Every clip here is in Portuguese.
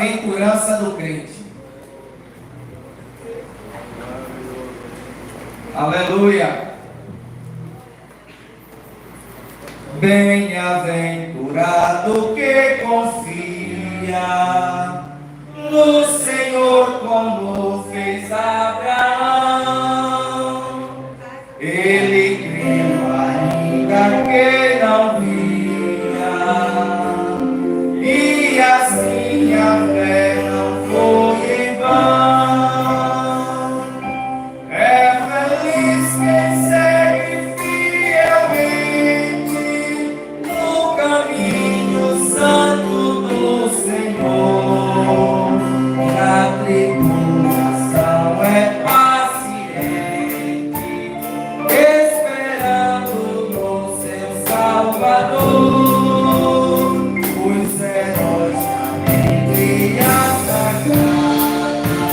bem-aventurança do crente. Aleluia. Bem-aventurado que confia no Senhor como fez Abraão. Ele creu ainda que não via, e assim a fé não foi em vão. É feliz quem segue fielmente no caminho santo do Senhor. Na tribulação é paciente, esperando no seu Salvador. Os heróis da alegria sagrada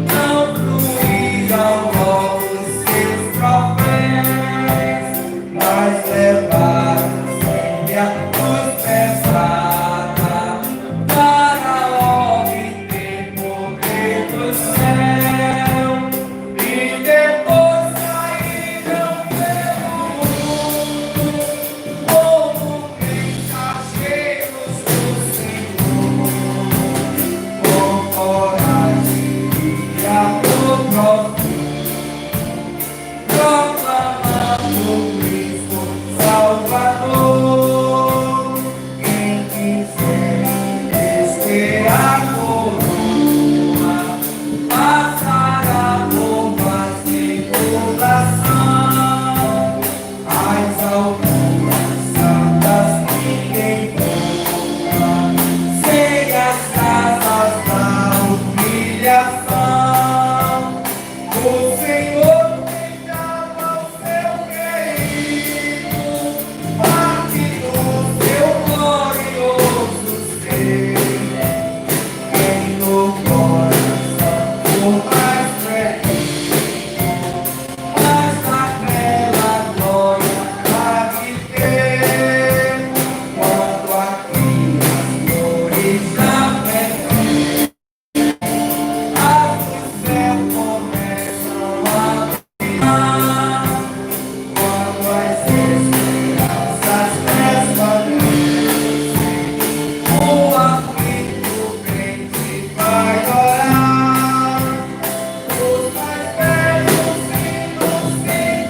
não fluíram logo os seus troféus, mas levaram sempre a cruz pesada para obter poder do céu. E depois saíram pelo mundo como mensageiros do Senhor, com coragem e amor profundo, proclamando Cristo Salvador. Quem quiser ter a coroa passará por mais tribulação. As alturas santas ninguém voa, sem as casas da humilhação. O Senhor deixava o seu querido, parte do seu glorioso ser. Quem no coração for mais perdido, mas naquela glória há de ter. Quando aqui as flores já florescem, as do céu começam a brilhar. Quando as esperanças desvanecem, o aflito crente vai orar. Os mais velhos hinos e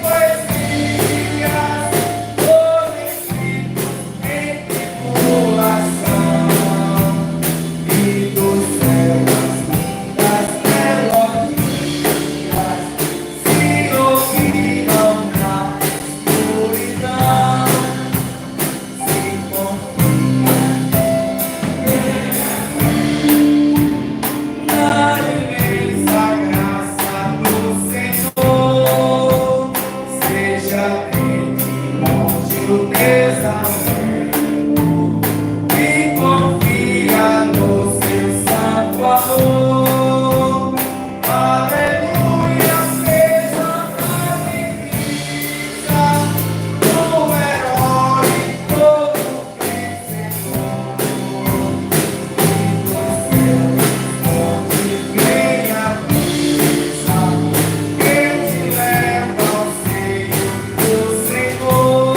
poesias foram escritos em tribulação, e do céu as lindas melodias se ouviram na escuridão. Se confia na imensa graça do Senhor, seja grande longe o desamor, e confia no seu santo amor. Aleluia, seja a divisa do herói todo vencedor. E dos céus onde vem a brisa, que te leva ao seio do Senhor.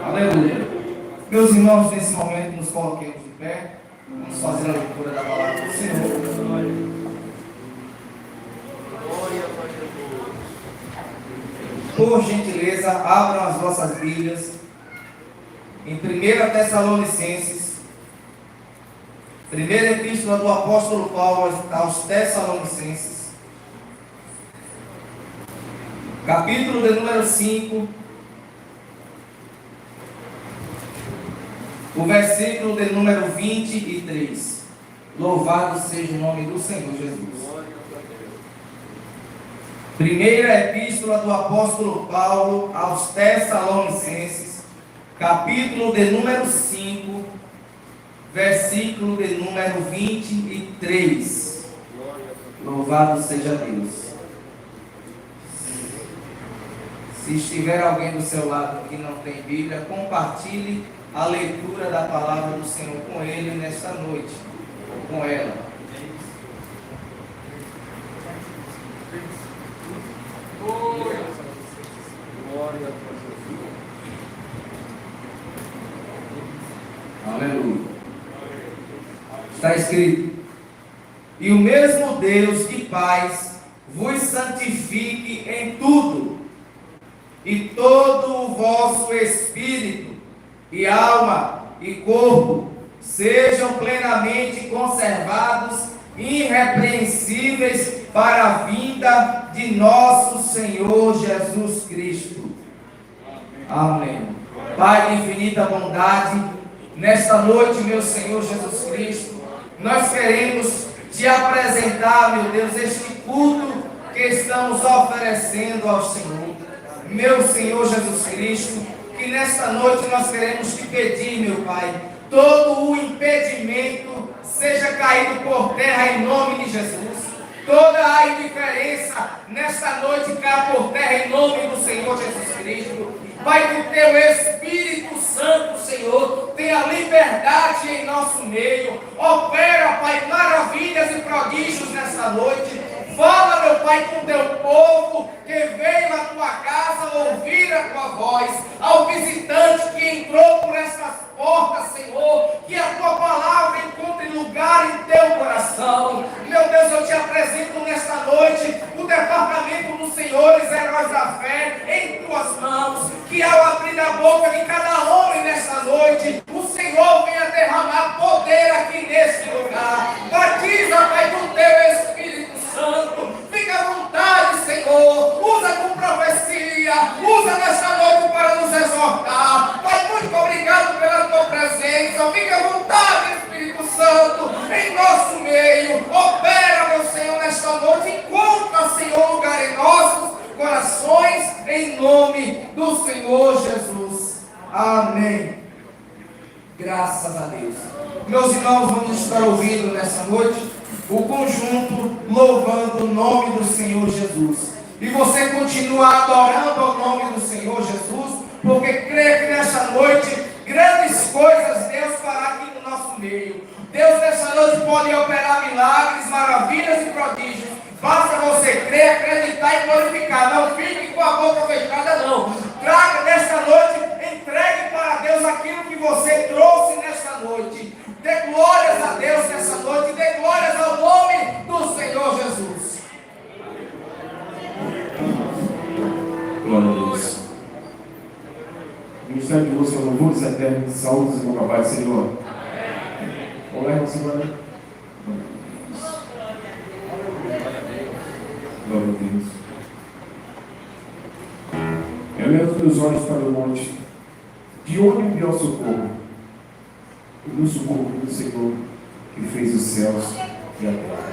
Aleluia. Meus irmãos, nesse momento nos coloquemos de pé. Vamos fazer a leitura da palavra do Senhor. Por gentileza, abram as vossas Bíblias em 1 Tessalonicenses, primeira epístola do apóstolo Paulo aos Tessalonicenses, capítulo de número 5, o versículo de número 23. Louvado seja o nome do Senhor Jesus. Primeira epístola do apóstolo Paulo aos Tessalonicenses, capítulo de número 5, versículo de número 23. Louvado seja Deus. Se estiver alguém do seu lado que não tem Bíblia, compartilhe a leitura da palavra do Senhor com ele nesta noite, ou com ela. Aleluia. Está escrito: e o mesmo Deus de paz vos santifique em tudo, e todo o vosso espírito, e alma, e corpo, sejam plenamente conservados, irrepreensíveis, para a vinda de nosso Senhor Jesus Cristo. Amém. Pai de infinita bondade, nesta noite, meu Senhor Jesus Cristo, nós queremos te apresentar, meu Deus, este culto que estamos oferecendo ao Senhor. Meu Senhor Jesus Cristo, que nesta noite nós queremos te pedir, meu Pai, todo o impedimento seja caído por terra em nome de Jesus. Toda a indiferença nesta noite caia por terra em nome do Senhor Jesus Cristo. Pai, que o teu Espírito Santo, Senhor, tenha liberdade em nosso meio. Opera, Pai, maravilhas e prodígios nesta noite. Fala, meu Pai, com o teu povo que veio à tua casa ouvir a tua voz. Ao visitante que entrou por estas portas, Senhor, que a tua palavra encontre lugar em teu coração. Meu Deus, eu te apresento nesta noite o departamento dos senhores heróis da fé em tuas mãos. Que ao abrir a boca de cada homem nesta noite, o Senhor venha derramar poder aqui neste lugar. Batiza, Pai, com teu Espírito Santo. Fica à vontade, Senhor. Usa com profecia. Usa nesta noite para nos exortar. Pai, muito obrigado pela tua presença. Fica à vontade, Espírito Santo, em nosso meio. Opera, meu Senhor, nesta noite. Encontra, Senhor, lugar em nossos corações, em nome do Senhor Jesus. Amém. Graças a Deus. Meus irmãos, vamos estar ouvindo nessa noite o conjunto louvando o nome do Senhor Jesus. E você continua adorando o nome do Senhor Jesus, porque crê que nessa noite grandes coisas Deus fará aqui no nosso meio. Deus nessa noite pode operar milagres, maravilhas e prodígios. Basta você crer, acreditar e glorificar. Não fique com a boca fechada, não. Traga nesta noite, entregue para Deus aquilo que você trouxe nesta noite. Dê glórias a Deus nessa noite. Dê glórias ao nome do Senhor Jesus. Glória a Deus. Ministério de música, louvores eternos, saúdes e boa paz, Senhor. Olá, irmão, Senhor. Glória a Deus. Eu levo meus olhos para o monte. De onde me o socorro? O meu socorro do Senhor, que fez os céus e a terra.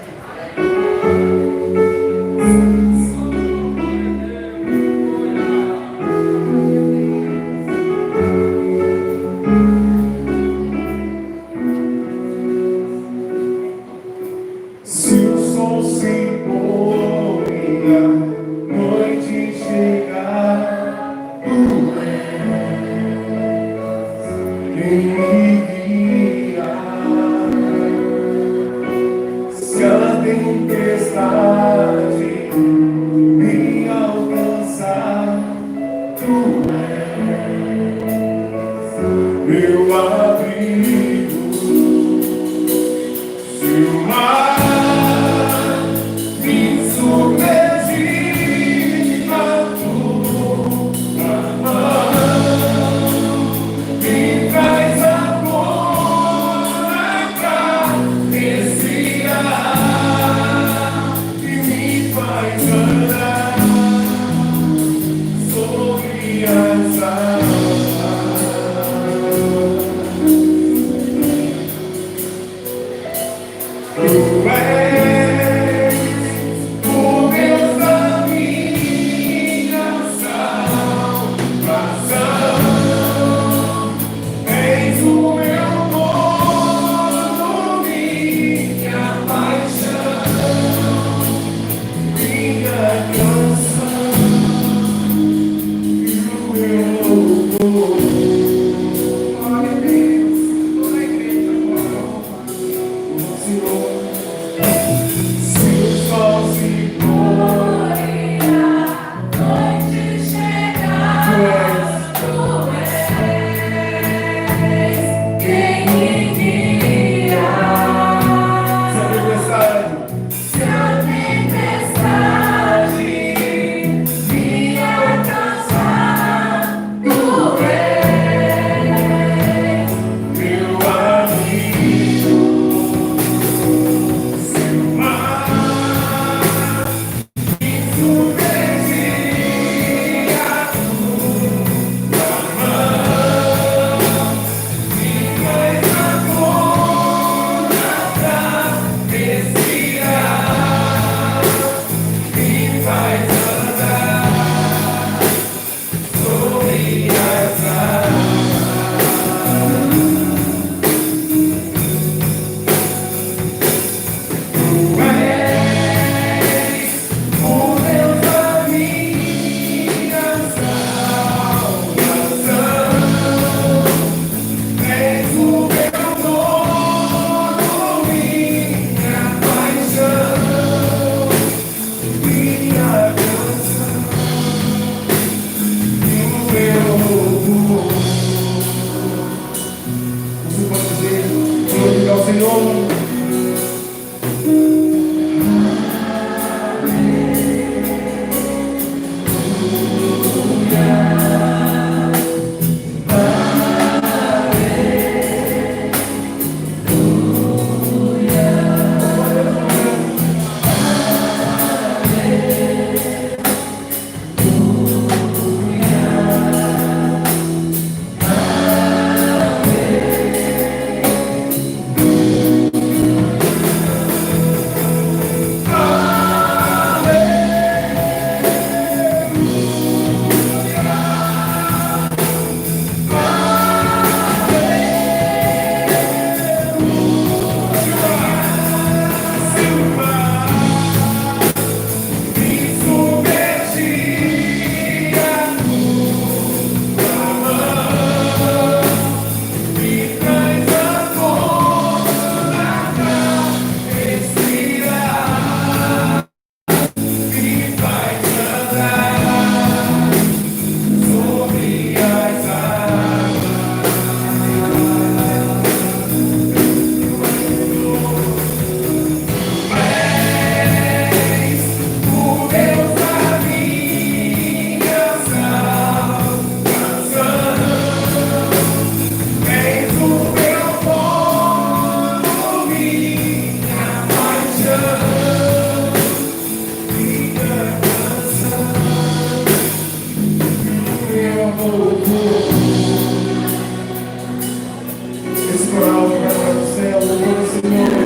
Esse coral que vai para o céu, louvando o Senhor.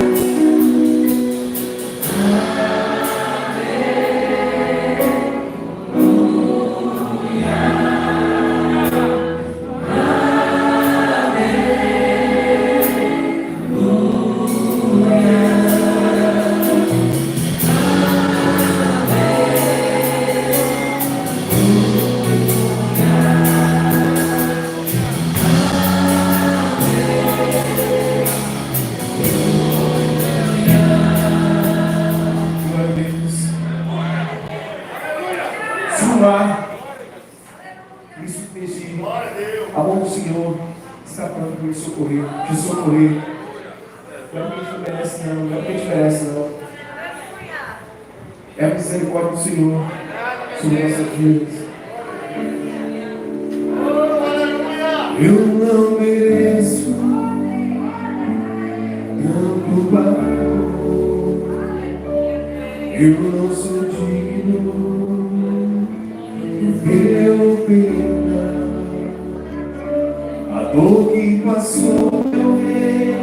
Isso pedir a mão do Senhor está pronto para me socorrer, te socorrer. Não é porque a gente merece, não. Não é porque a gente merece, não. É a misericórdia do Senhor sobre nossas vidas. Eu não mereço tanto valor. Eu não sou digno. Meu pena, a dor que passou meu rei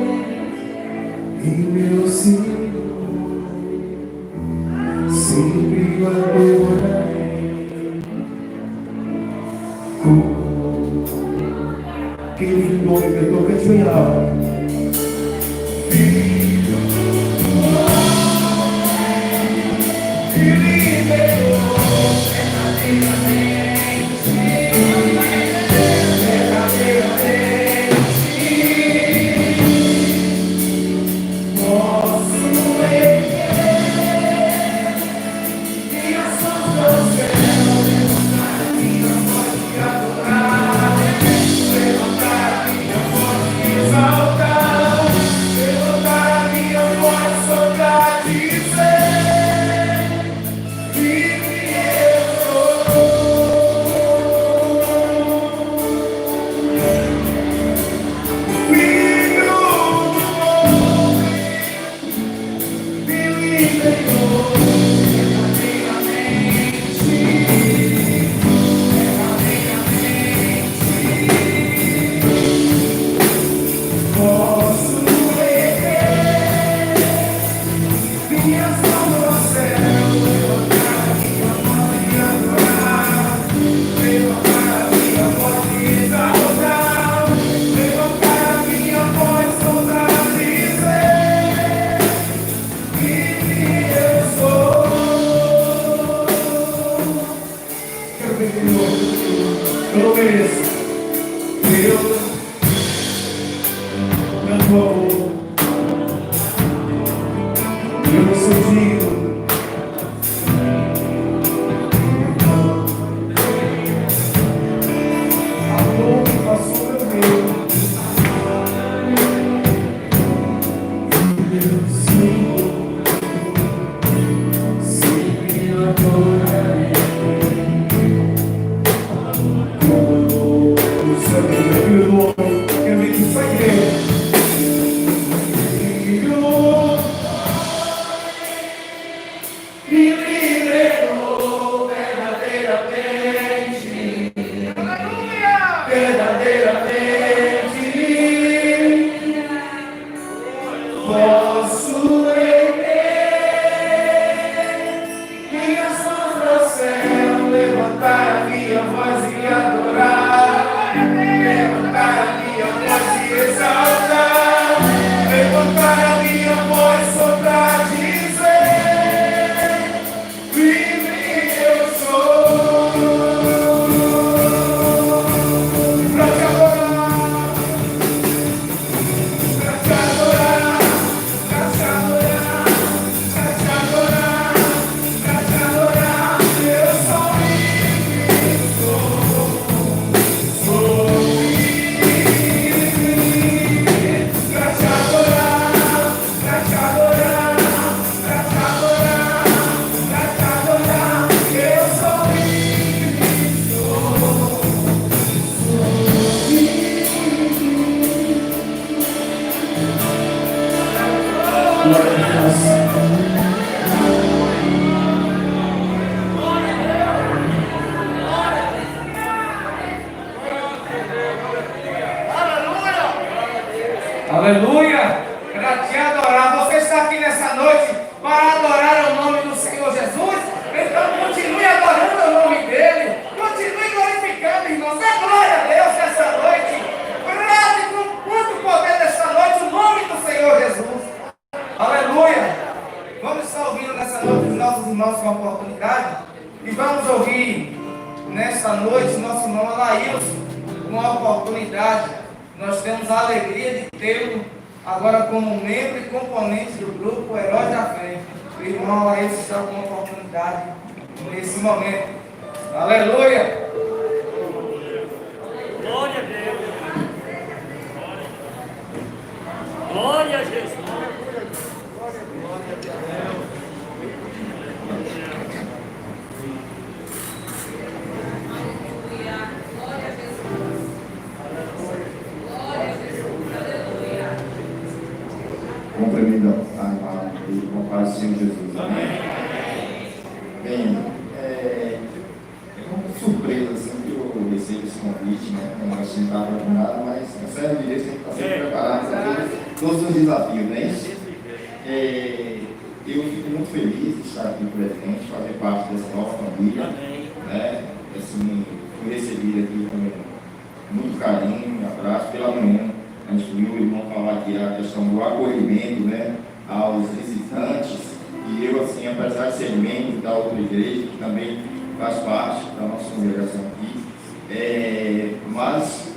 e meu Senhor, sempre o adorarei. Quem vive no nome cantor, cante bem alto. Aleluia! Para te adorar. Você está aqui nessa noite para adorar o nome do Senhor Jesus? Então continue adorando o nome dele. Continue glorificando, irmãos. Dê glória a Deus nessa noite. Grave com muito poder nessa noite o nome do Senhor Jesus. Aleluia! Vamos estar ouvindo nessa noite os nossos irmãos com oportunidade. E vamos ouvir nesta noite nosso irmão Alailson com uma oportunidade. Nós temos a alegria de tê-lo agora como membro e componente do grupo Heróis da Fé. O irmão Alailson está com uma oportunidade nesse momento. Aleluia! Glória a Deus! Glória a Jesus! Cumprimento com a paz do Senhor Jesus. Amém. Bem, é uma surpresa assim que eu recebo esse convite, né? Não acho que não estava preparado, mas a série de Deus tem que estar sempre preparado para todos os desafios, né? Eu fico muito feliz de estar aqui presente, fazer parte dessa nova família, né? Assim, fui recebido aqui com muito carinho, abraço. Pela manhã a gente viu o irmão falar aqui a questão do acolhimento, né, aos visitantes, e eu, assim, apesar de ser membro da outra igreja, que também faz parte da nossa congregação aqui, mas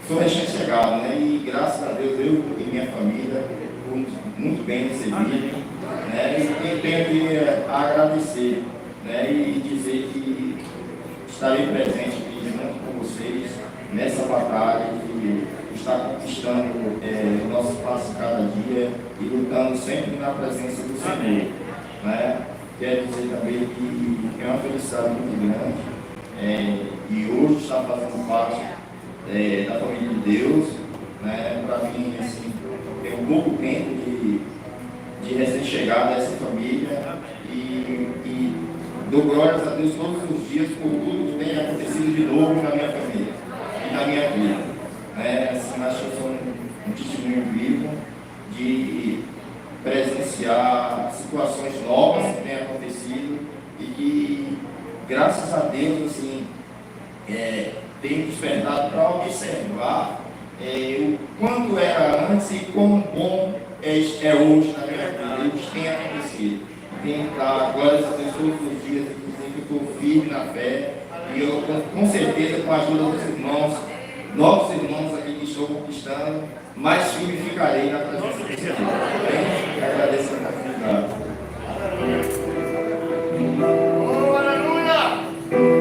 sou recém-chegado, né, e graças a Deus eu e minha família fomos muito bem recebidos, né, e tenho que agradecer, né, e dizer que estarei presente aqui junto com vocês nessa batalha que está conquistando o nosso passo cada dia e lutando sempre na presença do Senhor, né? Quero dizer também que é uma felicidade muito grande e hoje está fazendo parte da família de Deus, né? Para mim, assim, tem um pouco tempo de recém-chegada a essa família e dou glórias a Deus todos os dias por tudo que tem acontecido de novo na minha família e na minha vida. Assim, acho que eu sou um testemunho vivo de presenciar situações novas que têm acontecido e que, graças a Deus, assim, tenho despertado para observar o quanto era antes e quão bom é hoje na minha vida, o que tem acontecido. Tenho que dar glórias a Deus todos os dias e dizer que eu estou firme na fé e eu, com certeza, com a ajuda dos irmãos, novos irmãos aqui que estou conquistando, mais firme ficarei na presença do Senhor. Bem, agradeço a oportunidade. Oh, aleluia!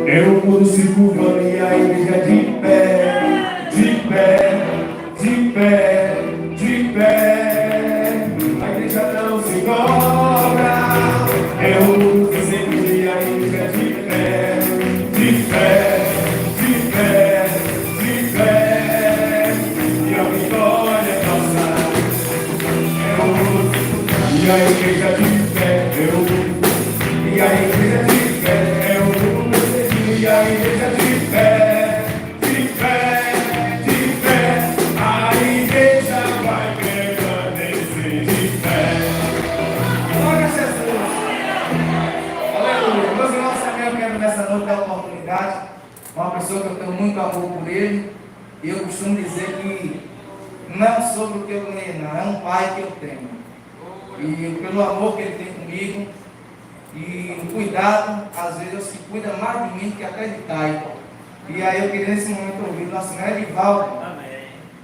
Eu mudo circulando e a igreja de pé, de pé, de pé, de pé. A igreja não se dobra. Eu mudo circulando e a igreja de pé, de pé, de pé, de pé. E a vitória é nossa. Eu mudo e a igreja de pé, eu mudo e a igreja de pé, eu mudo. E a igreja de pé, de pé, de pé, a igreja vai permanecer de pé. Glória a Jesus. Aleluia. Meus irmãos, também eu quero nessa noite dar oportunidade. Uma pessoa que eu tenho muito amor por ele. E eu costumo dizer que não é sobre o que eu ganhei, não. É um pai que eu tenho. E pelo amor que ele tem comigo. E o cuidado, às vezes eu se cuida mais de mim que até de Thay. E aí eu queria nesse momento ouvir o nosso irmão Edivaldo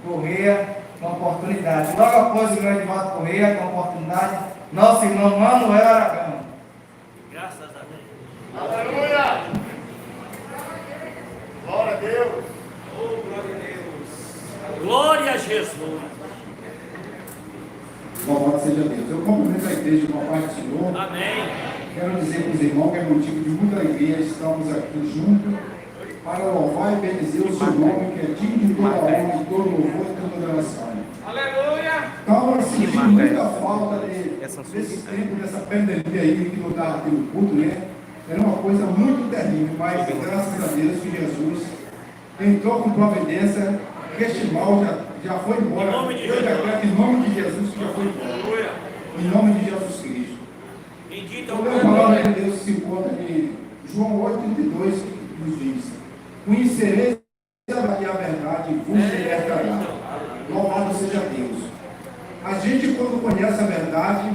Correia com oportunidade. Logo após o irmão Edivaldo Correia com oportunidade, nosso irmão Manuel Aragão. Graças a Deus. Aleluia! Glória a Deus! Oh, glória a Deus. Glória a Jesus. Louvado seja Deus. Eu cumprimento a igreja com a paz do Senhor. Amém. Quero dizer para os irmãos que é motivo de muita alegria estamos aqui juntos para louvar e bendizer o seu nome, que é digno de toda honra, de todo louvor e toda adoração. Aleluia! Estava sentindo muita falta desse tempo, dessa pandemia aí que não estava tendo culto, né? Era uma coisa muito terrível, mas graças a Deus que Jesus entrou com providência, que este mal já já foi embora. Em nome de Eu Jesus. decreto em nome de Jesus que já foi embora. Aleluia. Em nome de Jesus Cristo. Bendito é o Então, a nome palavra dele. de Deus se encontra em João 8,32, que nos diz: conhecereis e a verdade vos libertará. Louvado seja Deus. A gente, quando conhece a verdade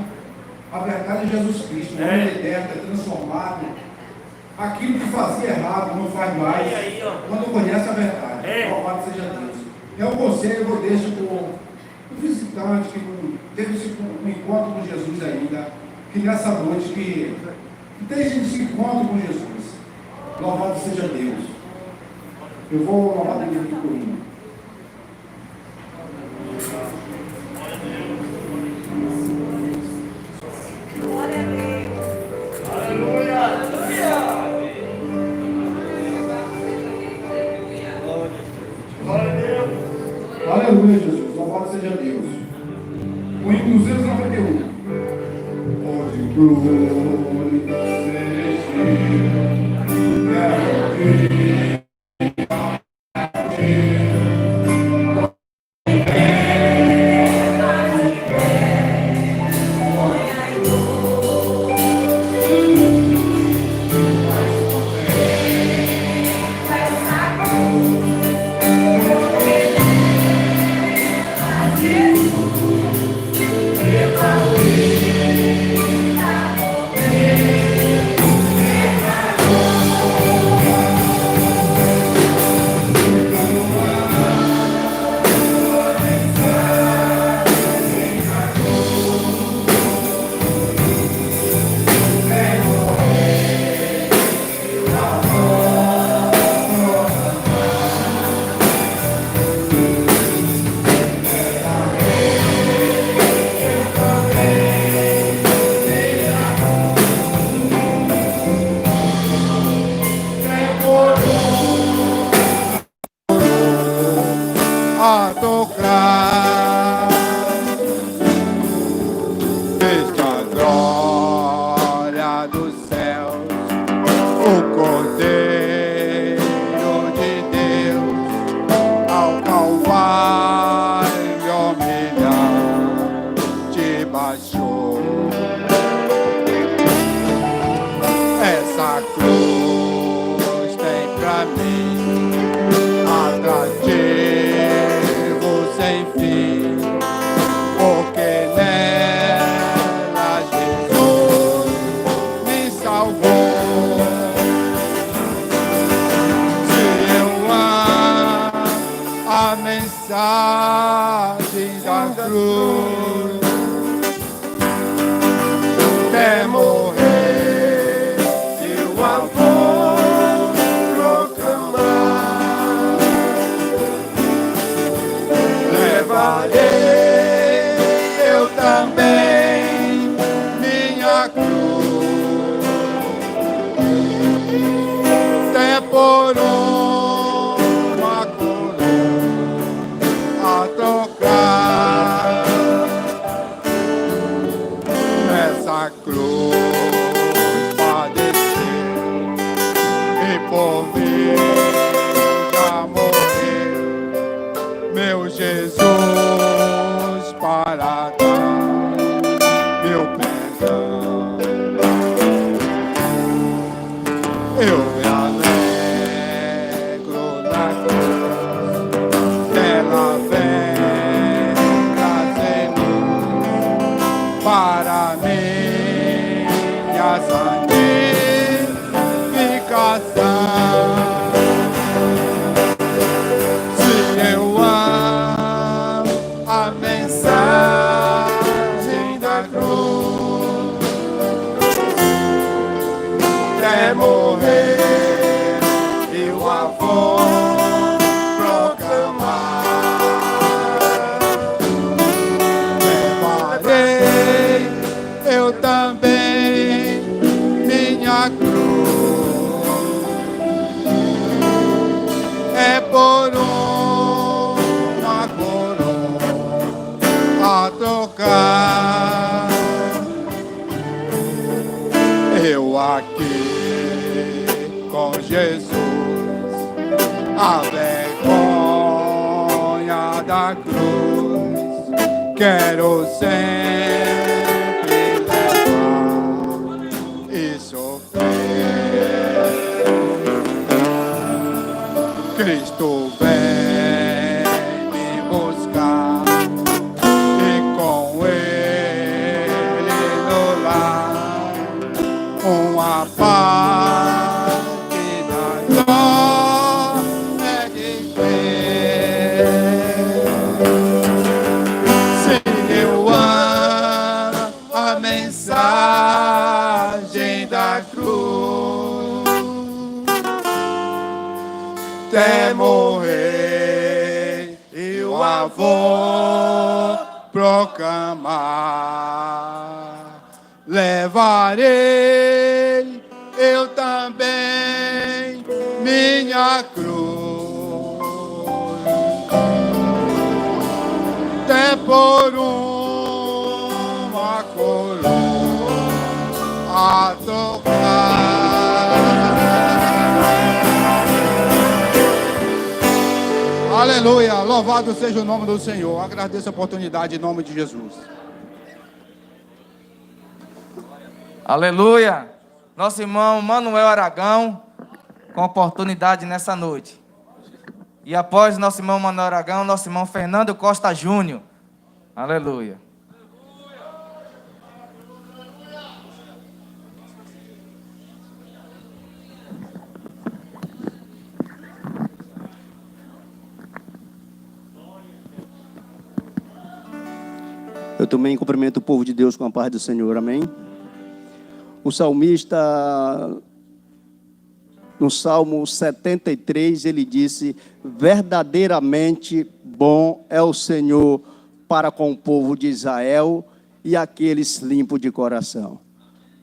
é Jesus Cristo. O homem liberta, é transformado. Aquilo que fazia errado não faz mais. Quando conhece a verdade. Louvado seja Deus. É um conselho que eu deixo para o visitante que não teve um encontro com Jesus ainda. Que nessa noite que desde esse encontro com Jesus. Louvado seja Deus. Eu vou louvar a Deus aqui por mim. Aleluia, Jesus. Louvado seja Deus. O hino 291. Onde glória seja. A tocar esta glória dos céus, o Cordeiro de Deus ao Calvário humilhante baixou. Essa cruz tem pra mim atrativo sem fim, porque nela Jesus me salvou. Se eu amo a mensagem da cruz, até morrer eu a vou proclamar. Levarei eu também minha cruz, até por uma coroa a tocar. Essa cruz padeceu e por mim já morreu, meu Jesus, para dar meu perdão. Eu me alegro na cruz, ela vem trazer luz para minha santificação. Se eu amo quero sempre levar e sofrer. Cristo vem me buscar e com Ele no lar uma paz que dá dó é viver. Se eu amo a mensagem da cruz, até morrer eu a vou proclamar. Levarei eu também minha cruz, até por uma coroa a tocar. Aleluia, louvado seja o nome do Senhor. Agradeço a oportunidade em nome de Jesus. Aleluia. Nosso irmão Manuel Aragão, com oportunidade nessa noite. E após nosso irmão Manuel Aragão, nosso irmão Fernando Costa Júnior. Aleluia. Eu também cumprimento o povo de Deus com a paz do Senhor, amém? O salmista, no Salmo 73, ele disse: verdadeiramente bom é o Senhor para com o povo de Israel e aqueles limpos de coração.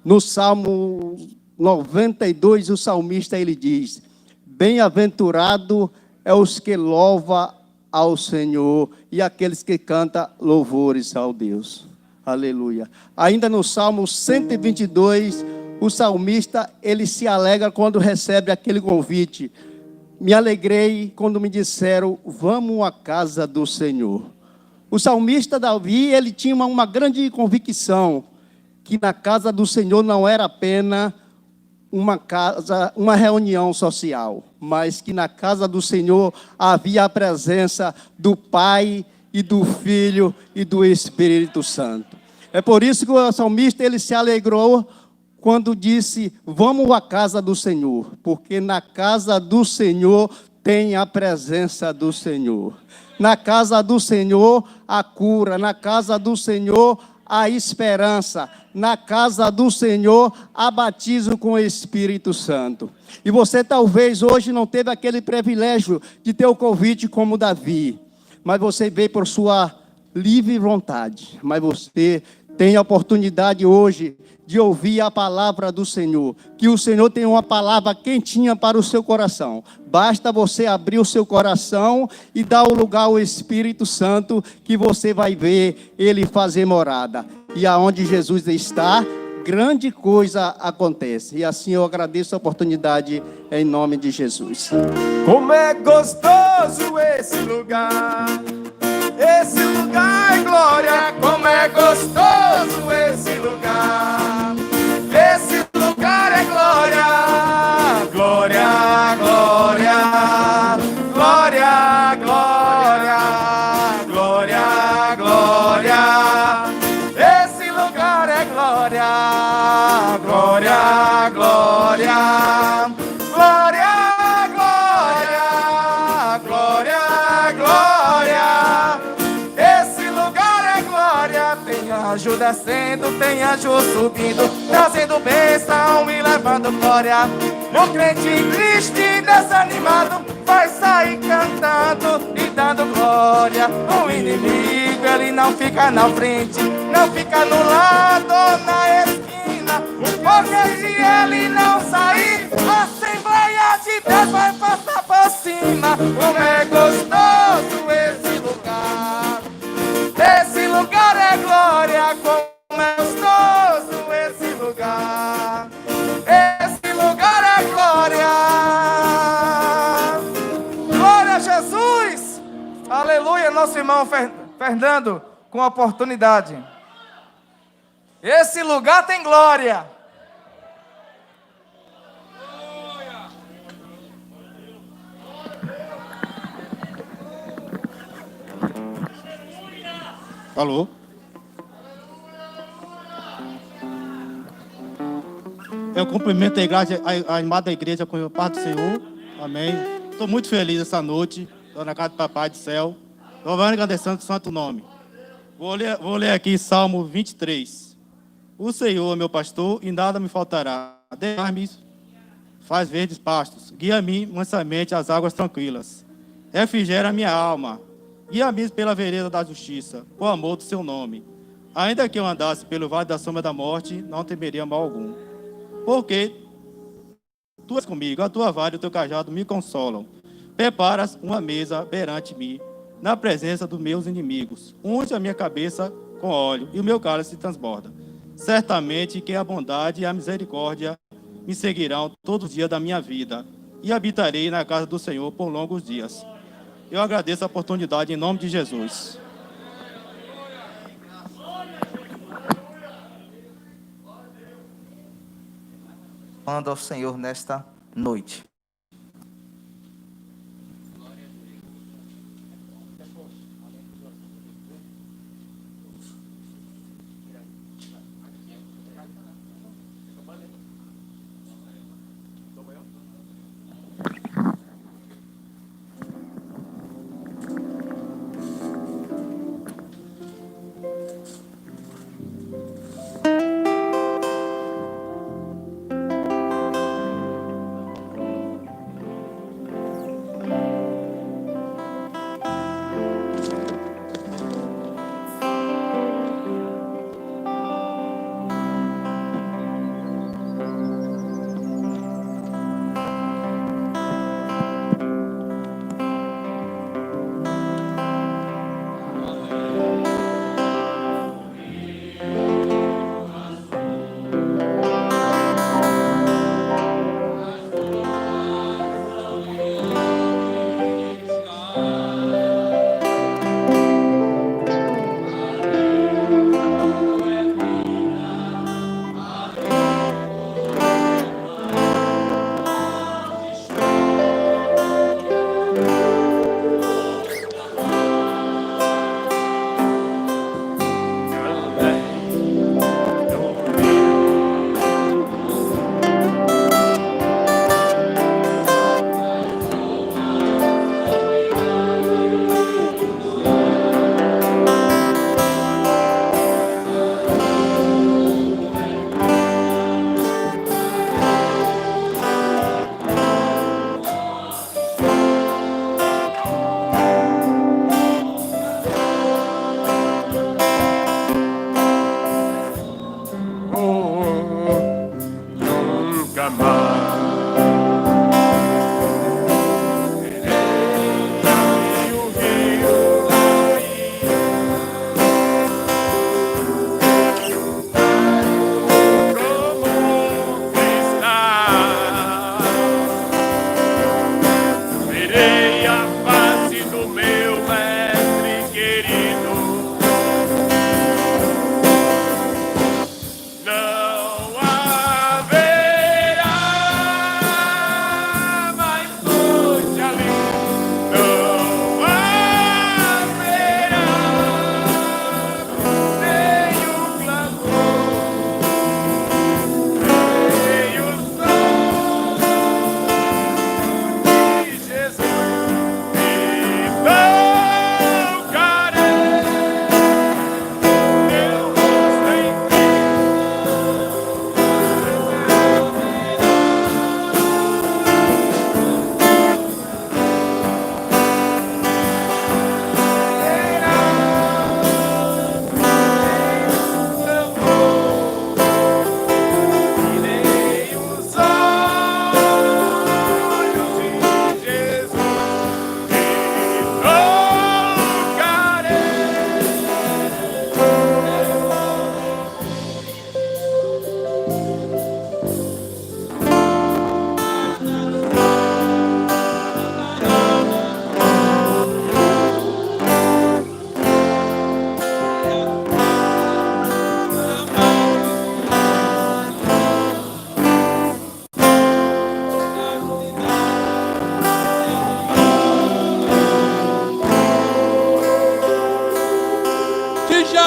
No Salmo 92, o salmista, ele diz: bem-aventurado é os que louvam ao Senhor e aqueles que cantam louvores ao Deus. Aleluia. Ainda no Salmo 122, o salmista, ele se alegra quando recebe aquele convite. Me alegrei quando me disseram: vamos à casa do Senhor. O salmista Davi, ele tinha uma grande convicção que na casa do Senhor não era apenas uma reunião social, mas que na casa do Senhor havia a presença do Pai e do Filho e do Espírito Santo. É por isso que o salmista, ele se alegrou quando disse: vamos à casa do Senhor, porque na casa do Senhor tem a presença do Senhor. Na casa do Senhor a cura, na casa do Senhor a esperança, na casa do Senhor há batismo com o Espírito Santo. E você talvez hoje não teve aquele privilégio de ter o convite como Davi, mas você veio por sua livre vontade, mas você tem a oportunidade hoje de ouvir a palavra do Senhor, que o Senhor tem uma palavra quentinha para o seu coração. Basta você abrir o seu coração e dar o lugar ao Espírito Santo, que você vai ver Ele fazer morada. E aonde Jesus está, grande coisa acontece. E assim eu agradeço a oportunidade em nome de Jesus. Como é gostoso esse lugar é glória. Como é gostoso esse lugar é glória. Glória, glória, glória, glória, glória, glória. Esse lugar é glória. Glória, glória, glória, glória, glória, glória. Esse lugar é glória. Tem anjo descendo, tem anjo subindo, trazendo bênção e levando glória. O crente triste, desanimado, vai sair cantando e dando glória. O inimigo, ele não fica na frente, não fica no lado ou na esquina, porque se ele não sair, a Assembleia de Deus vai passar por cima. Como é gostoso esse lugar. Esse lugar é glória. Como é gostoso esse lugar. Esse lugar é glória. Glória a Jesus. Aleluia. Nosso irmão Fernando com oportunidade. Esse lugar tem glória. Alô? Eu cumprimento a igreja, a amada igreja com a paz do Senhor. Amém. Estou muito feliz essa noite. Estou na casa do Papai do Céu. Louvando e agradecendo o santo nome. Vou ler aqui Salmo 23. O Senhor é meu pastor e nada me faltará. Deixar-me faz verdes pastos. Guia-me mansamente às águas tranquilas. Refrigera a minha alma. Guia-me pela vereda da justiça, por amor do seu nome. Ainda que eu andasse pelo vale da sombra da morte, não temeria mal algum. Porque tu és comigo, a tua vara e o teu cajado me consolam. Preparas uma mesa perante mim, na presença dos meus inimigos. Unge a minha cabeça com óleo, e o meu cálice se transborda. Certamente que a bondade e a misericórdia me seguirão todos os dias da minha vida, e habitarei na casa do Senhor por longos dias. Eu agradeço a oportunidade em nome de Jesus. Manda ao Senhor nesta noite.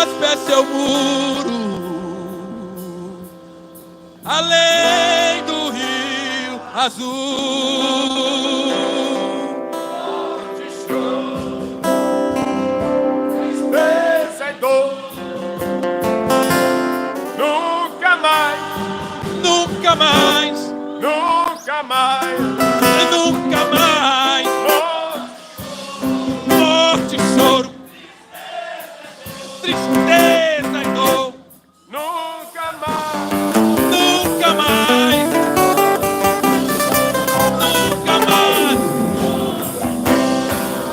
teus pés seu muro, além do rio azul. Tristeza e dor, nunca mais, Nunca mais, nunca mais. nunca mais. Oh, Morte e choro, tristeza e dor, nunca mais, nunca mais, nunca mais.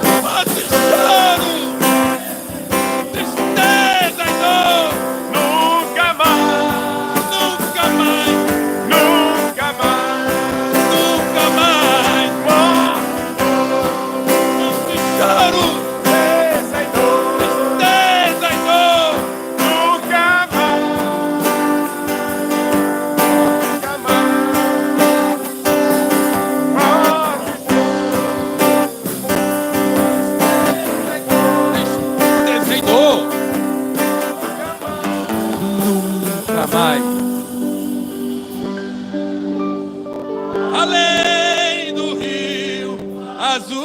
Morte e choro, tristeza e dor, nunca mais, nunca mais, nunca mais. nunca mais. Morte e choro, Tristeza e dor, tristeza e dor, nunca mais, nunca mais. tristeza e dor, nunca mais. Além do rio azul.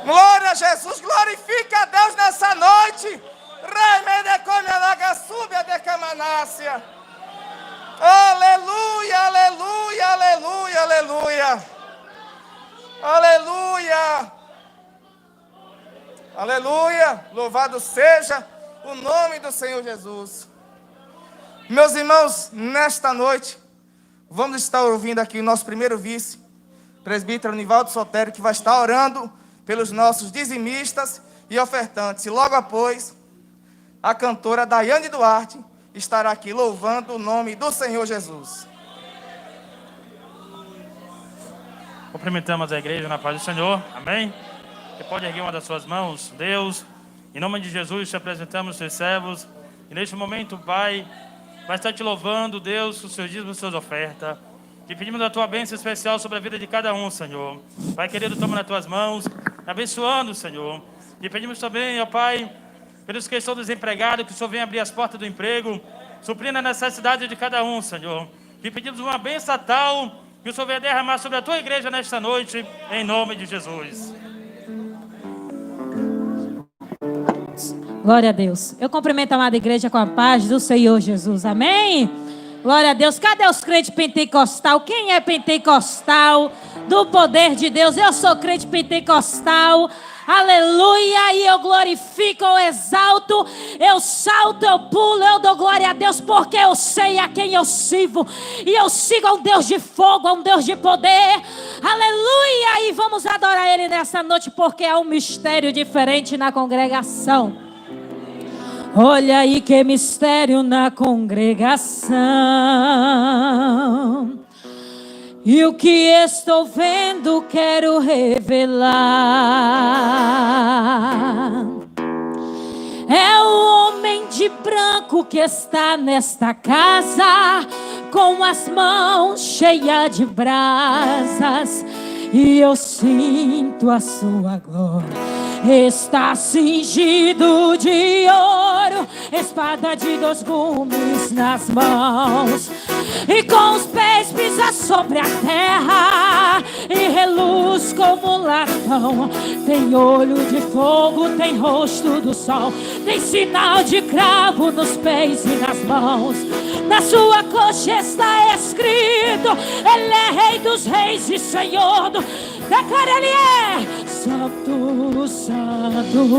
Glória a Jesus, glorifica a Deus nessa noite. Aleluia, aleluia, aleluia, aleluia. Aleluia. Aleluia. Louvado seja o nome do Senhor Jesus. Meus irmãos, nesta noite, vamos estar ouvindo aqui o nosso primeiro vice, presbítero Nivaldo Sotério, que vai estar orando pelos nossos dizimistas e ofertantes. E logo após, a cantora Daiane Duarte estará aqui louvando o nome do Senhor Jesus. Cumprimentamos a igreja na paz do Senhor, amém? Você pode erguer uma das suas mãos. Deus, em nome de Jesus, te apresentamos os seus servos. E neste momento, Pai, vai estar te louvando, Deus, os seus dízimos e suas ofertas. Te pedimos a tua bênção especial sobre a vida de cada um, Senhor. Pai querido, toma nas tuas mãos, abençoando, Senhor. E pedimos também, ó Pai, pelos que estão desempregados, que o Senhor venha abrir as portas do emprego, suprindo a necessidade de cada um, Senhor. Te pedimos uma bênção tal, que o Senhor venha derramar sobre a tua igreja nesta noite, em nome de Jesus. Glória a Deus. Eu cumprimento a amada igreja com a paz do Senhor Jesus. Amém? Glória a Deus. Cadê os crentes pentecostal? Quem é pentecostal do poder de Deus? Eu sou crente pentecostal. Aleluia. E eu glorifico, eu exalto, eu salto, eu pulo, eu dou glória a Deus, porque eu sei a quem eu sirvo. E eu sigo a um Deus de fogo, a um Deus de poder. Aleluia. E vamos adorar Ele nessa noite, porque há um mistério diferente na congregação. Olha aí que mistério na congregação. E o que estou vendo quero revelar. É o homem de branco que está nesta casa, com as mãos cheias de brasas. E eu sinto a sua glória. Está cingido de ouro, espada de 2 gumes nas mãos, e com os pés pisa sobre a terra, e reluz como latão. Tem olho de fogo, tem rosto do sol, tem sinal de cravo nos pés e nas mãos. Na sua coxa está escrito: Ele é Rei dos Reis e Senhor do... Declara, Ele é Santo, Santo.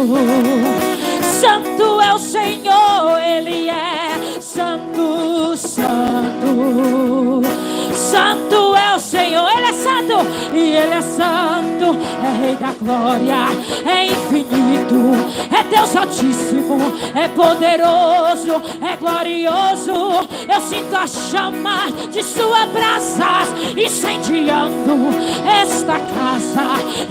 Santo é o Senhor, Ele é Santo, Santo. Santo é o Senhor, Ele é santo, e Ele é santo, é Rei da glória, é infinito, é Deus altíssimo, é poderoso, é glorioso. Eu sinto a chama de sua brasa incendiando esta casa,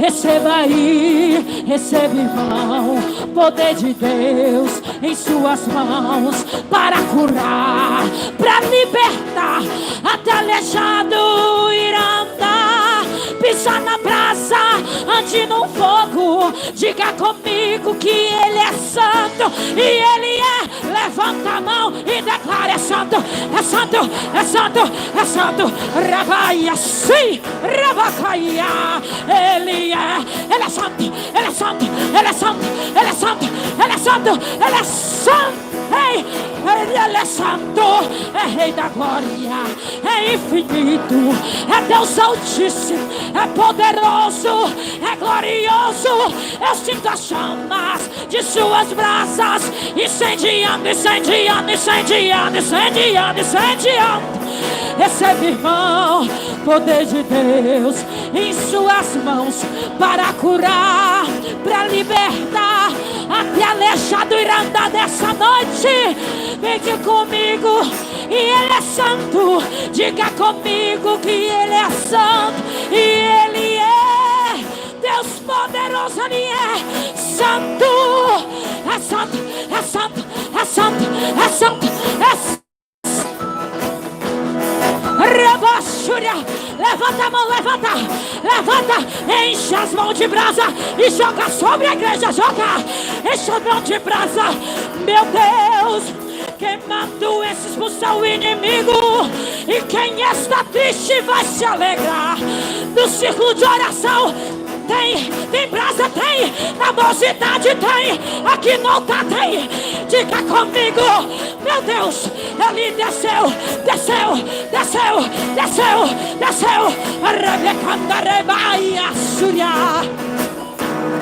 Receba aí, receba, irmão, poder de Deus em suas mãos para curar, para libertar, até aleijado ir andar, pisar na brasa, ande no fogo, diga comigo que Ele é santo, e Ele é. Levanta a mão e declara: é santo, é santo, é santo, é santo. Rabaia, sim, rabacaia. Ele é santo, Ele é santo, Ele é santo, Ele é santo, Ele é santo, Ele é santo. Ei, Ele é santo, é Rei da glória, é infinito, é Deus altíssimo, é poderoso, é glorioso. Eu sinto as chamas de suas brasas incendiando, incendiando, incendiando, incendiando, incendiando. Recebe, irmão, poder de Deus em suas mãos para curar, para libertar, até aleijado ir andar dessa noite. Vem comigo, e Ele é santo. Diga comigo que Ele é santo, e Ele é Deus poderoso. Ele é santo, é santo, é santo, é santo, é santo, é santo. Levanta a mão, levanta, levanta, enche as mãos de brasa e joga sobre a igreja, joga, enche as mãos de brasa. Meu Deus, queimando esse expulsar o inimigo, e quem está triste vai se alegrar. No círculo de oração tem brasa, tem, na mocidade tem, aqui no altar tem. Diga comigo, meu Deus, Ele desceu, desceu, desceu, desceu, desceu. Rebecanda rebaia, suria,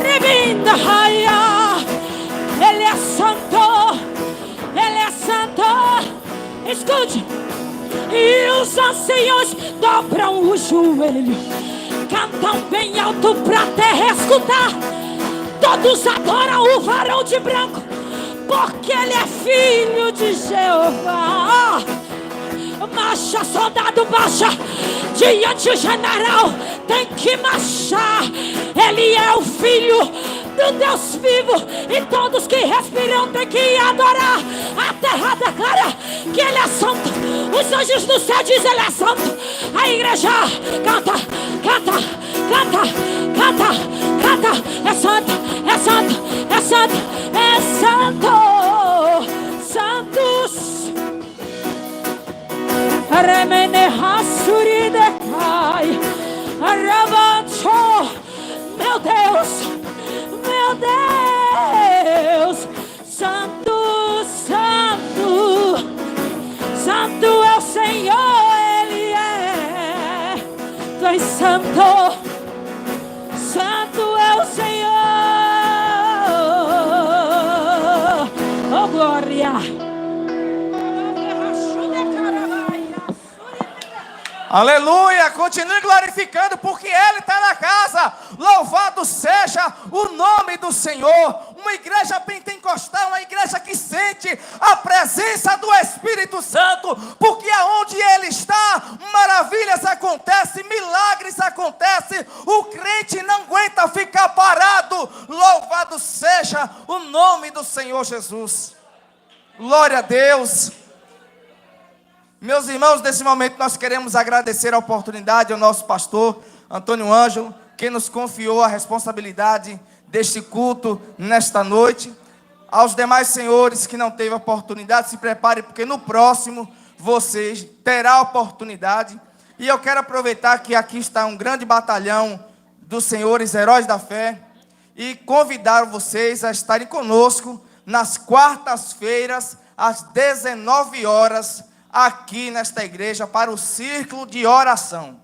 rebinda raia. Ele é santo, Ele é santo. Escute, e os anciãos dobram o joelho, cantam bem alto pra terra escutar. Todos adoram o varão de branco, porque ele é filho de Jeová. Marcha, soldado, marcha, diante o general tem que marchar. Ele é o filho do Deus vivo, e todos que respiram têm que adorar. A terra declara que Ele é santo, os anjos do céu dizem Ele é santo. A igreja canta, canta, canta, canta, canta. É santo, é santo, é santo, é santo, santos. Remene hasuri decai, aravancho. Meu Deus, meu Deus, santo, santo, santo é o Senhor, Ele é. Tu és santo, santo é o Senhor. Oh glória. Aleluia, continue glorificando, porque Ele está na casa. Louvado seja o nome do Senhor. Uma igreja pentecostal, uma igreja que sente a presença do Espírito Santo, porque aonde Ele está, maravilhas acontecem, milagres acontecem. O crente não aguenta ficar parado. Louvado seja o nome do Senhor Jesus. Glória a Deus. Meus irmãos, nesse momento nós queremos agradecer a oportunidade ao nosso pastor Antônio Ângelo, que nos confiou a responsabilidade deste culto nesta noite. Aos demais senhores que não teve a oportunidade, se preparem, porque no próximo vocês terão a oportunidade. E eu quero aproveitar que aqui está um grande batalhão dos senhores heróis da fé e convidar vocês a estarem conosco nas quartas-feiras, às 19 horas, aqui nesta igreja, para o círculo de oração.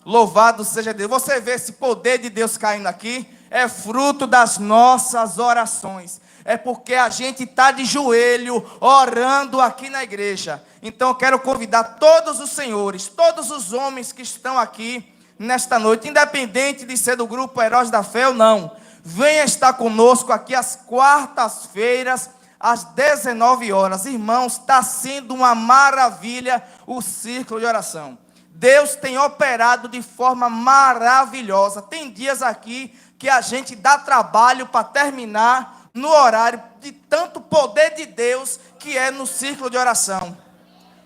Louvado seja Deus. Você vê esse poder de Deus caindo aqui, é fruto das nossas orações. É porque a gente está de joelho orando aqui na igreja. Então eu quero convidar todos os senhores, todos os homens que estão aqui nesta noite, independente de ser do grupo Heróis da Fé ou não, venha estar conosco aqui às quartas-feiras, às 19 horas. Irmãos, está sendo uma maravilha o círculo de oração. Deus tem operado de forma maravilhosa. Tem dias aqui que a gente dá trabalho para terminar no horário de tanto poder de Deus que é no círculo de oração.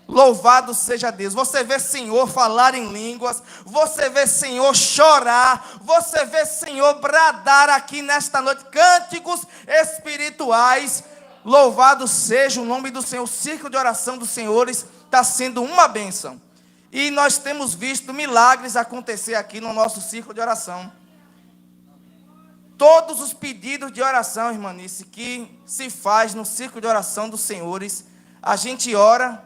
Louvado seja Deus. Você vê Senhor falar em línguas, você vê Senhor chorar, você vê Senhor bradar aqui nesta noite, cânticos espirituais. Louvado seja o nome do Senhor. O círculo de oração dos senhores está sendo uma bênção. E nós temos visto milagres acontecer aqui no nosso círculo de oração. Todos os pedidos de oração, irmanice, que se faz no círculo de oração dos senhores, a gente ora.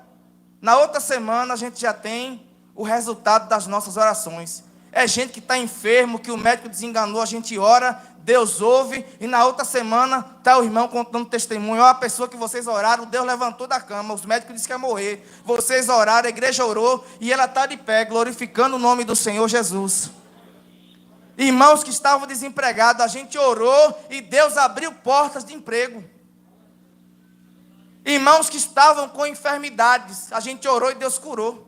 Na outra semana a gente já tem o resultado das nossas orações. É gente que está enfermo, que o médico desenganou, a gente ora, Deus ouve, e na outra semana está o irmão contando testemunho. Ó, a pessoa que vocês oraram, Deus levantou da cama, os médicos disseram que ia morrer. Vocês oraram, a igreja orou, e ela está de pé, glorificando o nome do Senhor Jesus. Irmãos que estavam desempregados, a gente orou, e Deus abriu portas de emprego. Irmãos que estavam com enfermidades, a gente orou e Deus curou.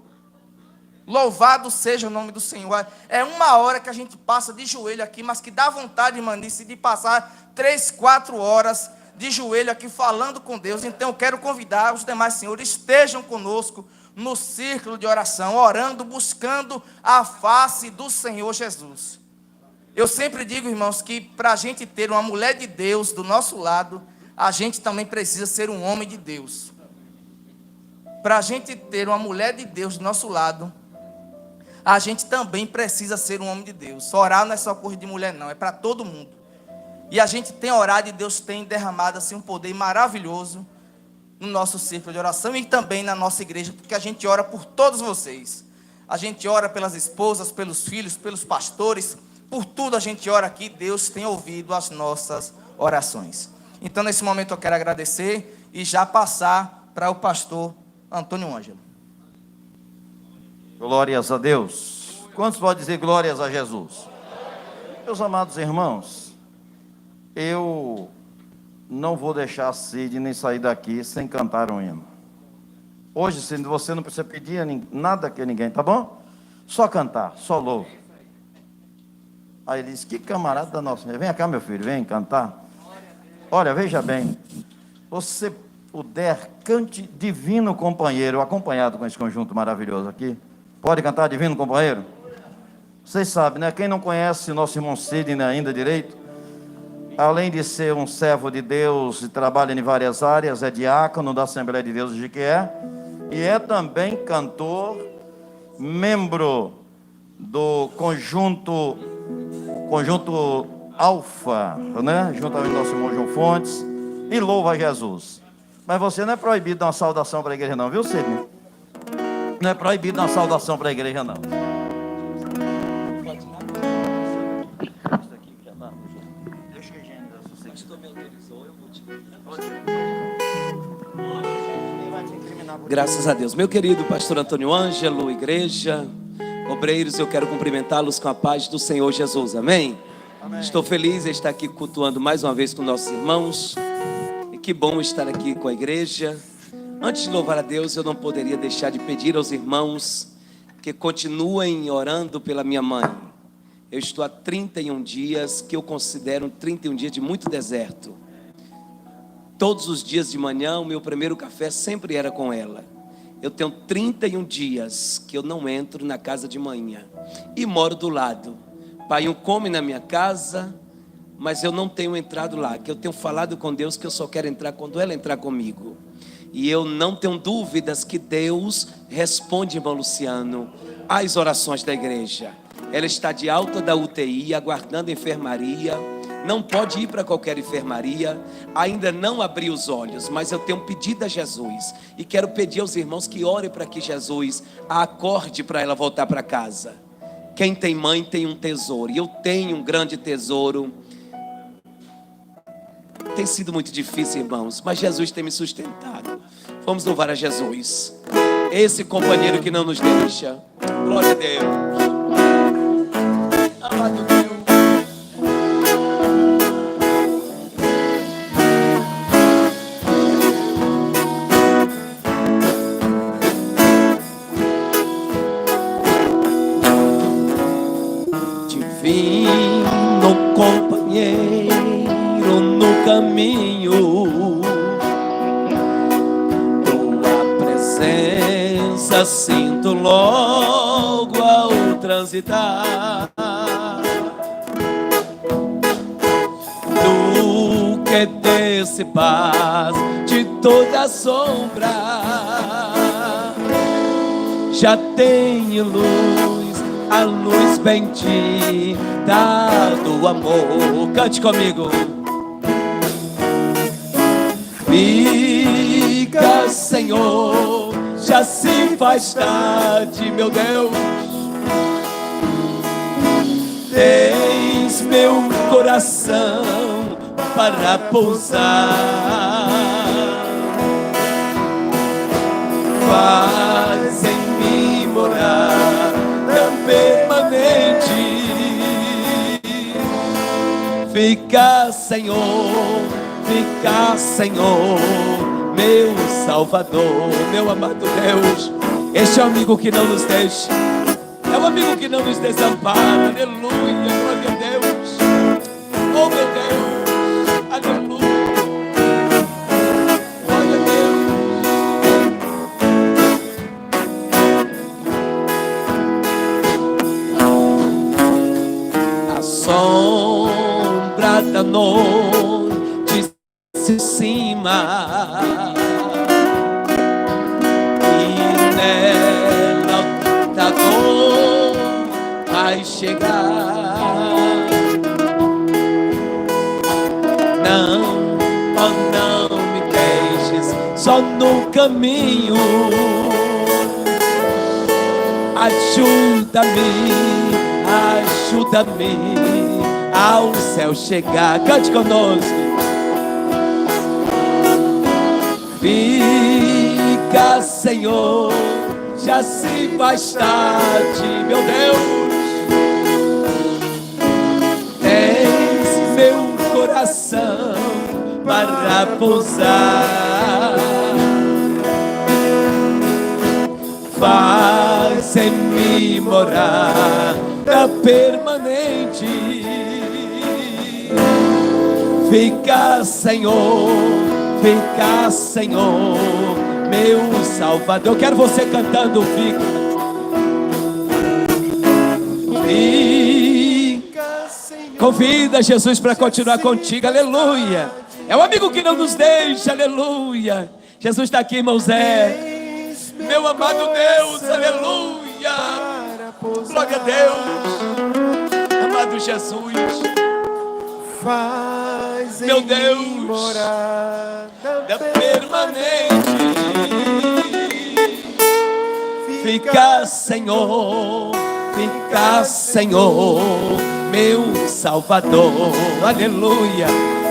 Louvado seja o nome do Senhor. É uma hora que a gente passa de joelho aqui, mas que dá vontade, irmanice, de passar 3, 4 horas de joelho aqui falando com Deus. Então eu quero convidar os demais senhores, estejam conosco no círculo de oração, orando, buscando a face do Senhor Jesus. Eu sempre digo, irmãos, que para a gente ter uma mulher de Deus do nosso lado, a gente também precisa ser um homem de Deus. Para a gente ter uma mulher de Deus do nosso lado, a gente também precisa ser um homem de Deus. Orar não é só coisa de mulher, não, é para todo mundo. E a gente tem orado e Deus tem derramado assim um poder maravilhoso no nosso círculo de oração e também na nossa igreja, porque a gente ora por todos vocês. A gente ora pelas esposas, pelos filhos, pelos pastores, por tudo a gente ora aqui. Deus tem ouvido as nossas orações. Então, nesse momento, eu quero agradecer e já passar para o pastor Antônio Ângelo. Glórias a Deus. Quantos podem dizer glórias a Jesus? Meus amados irmãos, eu não vou deixar a Cid nem sair daqui sem cantar um hino. Hoje, você não precisa pedir nada que ninguém, tá bom? Só cantar, só louvo. Aí ele disse, que camarada nosso. Vem cá, meu filho, vem cantar. Olha, veja bem, você puder, cante Divino Companheiro, acompanhado com esse conjunto maravilhoso aqui. Pode cantar Divino Companheiro? Vocês sabem, né? Quem não conhece nosso irmão Sidney ainda direito, além de ser um servo de Deus e trabalha em várias áreas, é diácono da Assembleia de Deus de Jequié, e é também cantor, membro do conjunto Alfa, né? Juntamente com nosso irmão João Fontes, e louva a Jesus. Mas você não é proibido dar uma saudação para a igreja não, viu, Sidney? Não é proibido dar uma saudação para a igreja não. Graças a Deus. Meu querido pastor Antônio Ângelo, igreja, obreiros, eu quero cumprimentá-los com a paz do Senhor Jesus. Amém? Amém. Estou feliz em estar aqui cultuando mais uma vez com nossos irmãos. E que bom estar aqui com a igreja. Antes de louvar a Deus, eu não poderia deixar de pedir aos irmãos que continuem orando pela minha mãe. Eu estou há 31 dias, que eu considero 31 dias de muito deserto. Todos os dias de manhã, o meu primeiro café sempre era com ela. Eu tenho 31 dias que eu não entro na casa de manhã. E moro do lado. Pai come na minha casa, mas eu não tenho entrado lá. Que eu tenho falado com Deus que eu só quero entrar quando ela entrar comigo. E eu não tenho dúvidas que Deus responde, irmão Luciano, às orações da igreja. Ela está de alta da UTI, aguardando enfermaria. Não pode ir para qualquer enfermaria, ainda não abriu os olhos, mas eu tenho pedido a Jesus e quero pedir aos irmãos que orem para que Jesus a acorde para ela voltar para casa. Quem tem mãe tem um tesouro, e eu tenho um grande tesouro. Tem sido muito difícil, irmãos, mas Jesus tem me sustentado. Vamos louvar a Jesus, esse companheiro que não nos deixa. Glória a Deus. Amado Deus. já sinto logo ao transitar. Tu que desse paz de toda sombra, já tenho luz, a luz bendita do amor. Cante comigo. Fica, Senhor, já se faz tarde, meu Deus. Tens meu coração para pousar. Faz em mim morar permanente. Fica, Senhor, fica, Senhor, meu Salvador, meu amado Deus. Este é o amigo que não nos deixa, é o amigo que não nos desampara. Aleluia, glória a Deus. Oh, meu Deus, aleluia, glória a Deus. A sombra da noite se cima, e nela da dor vai chegar. Não, oh não me deixes só no caminho. Ajuda-me, ajuda-me ao céu chegar. Cante conosco. Fica, Senhor, já se faz tarde, meu Deus. Tens meu coração para pousar. Faz em mim morar permanente. Fica, Senhor, fica, Senhor, meu Salvador. Eu quero você cantando, fica. Fica, Senhor. Convida Jesus para continuar contigo, aleluia. É o amigo que não nos deixa, aleluia. Jesus está aqui, irmão Zé. Meu amado Deus, aleluia. Glória a Deus. Amado Jesus. Faz meu Deus, morada permanente. Fica, Senhor, fica, Senhor, meu Salvador, aleluia.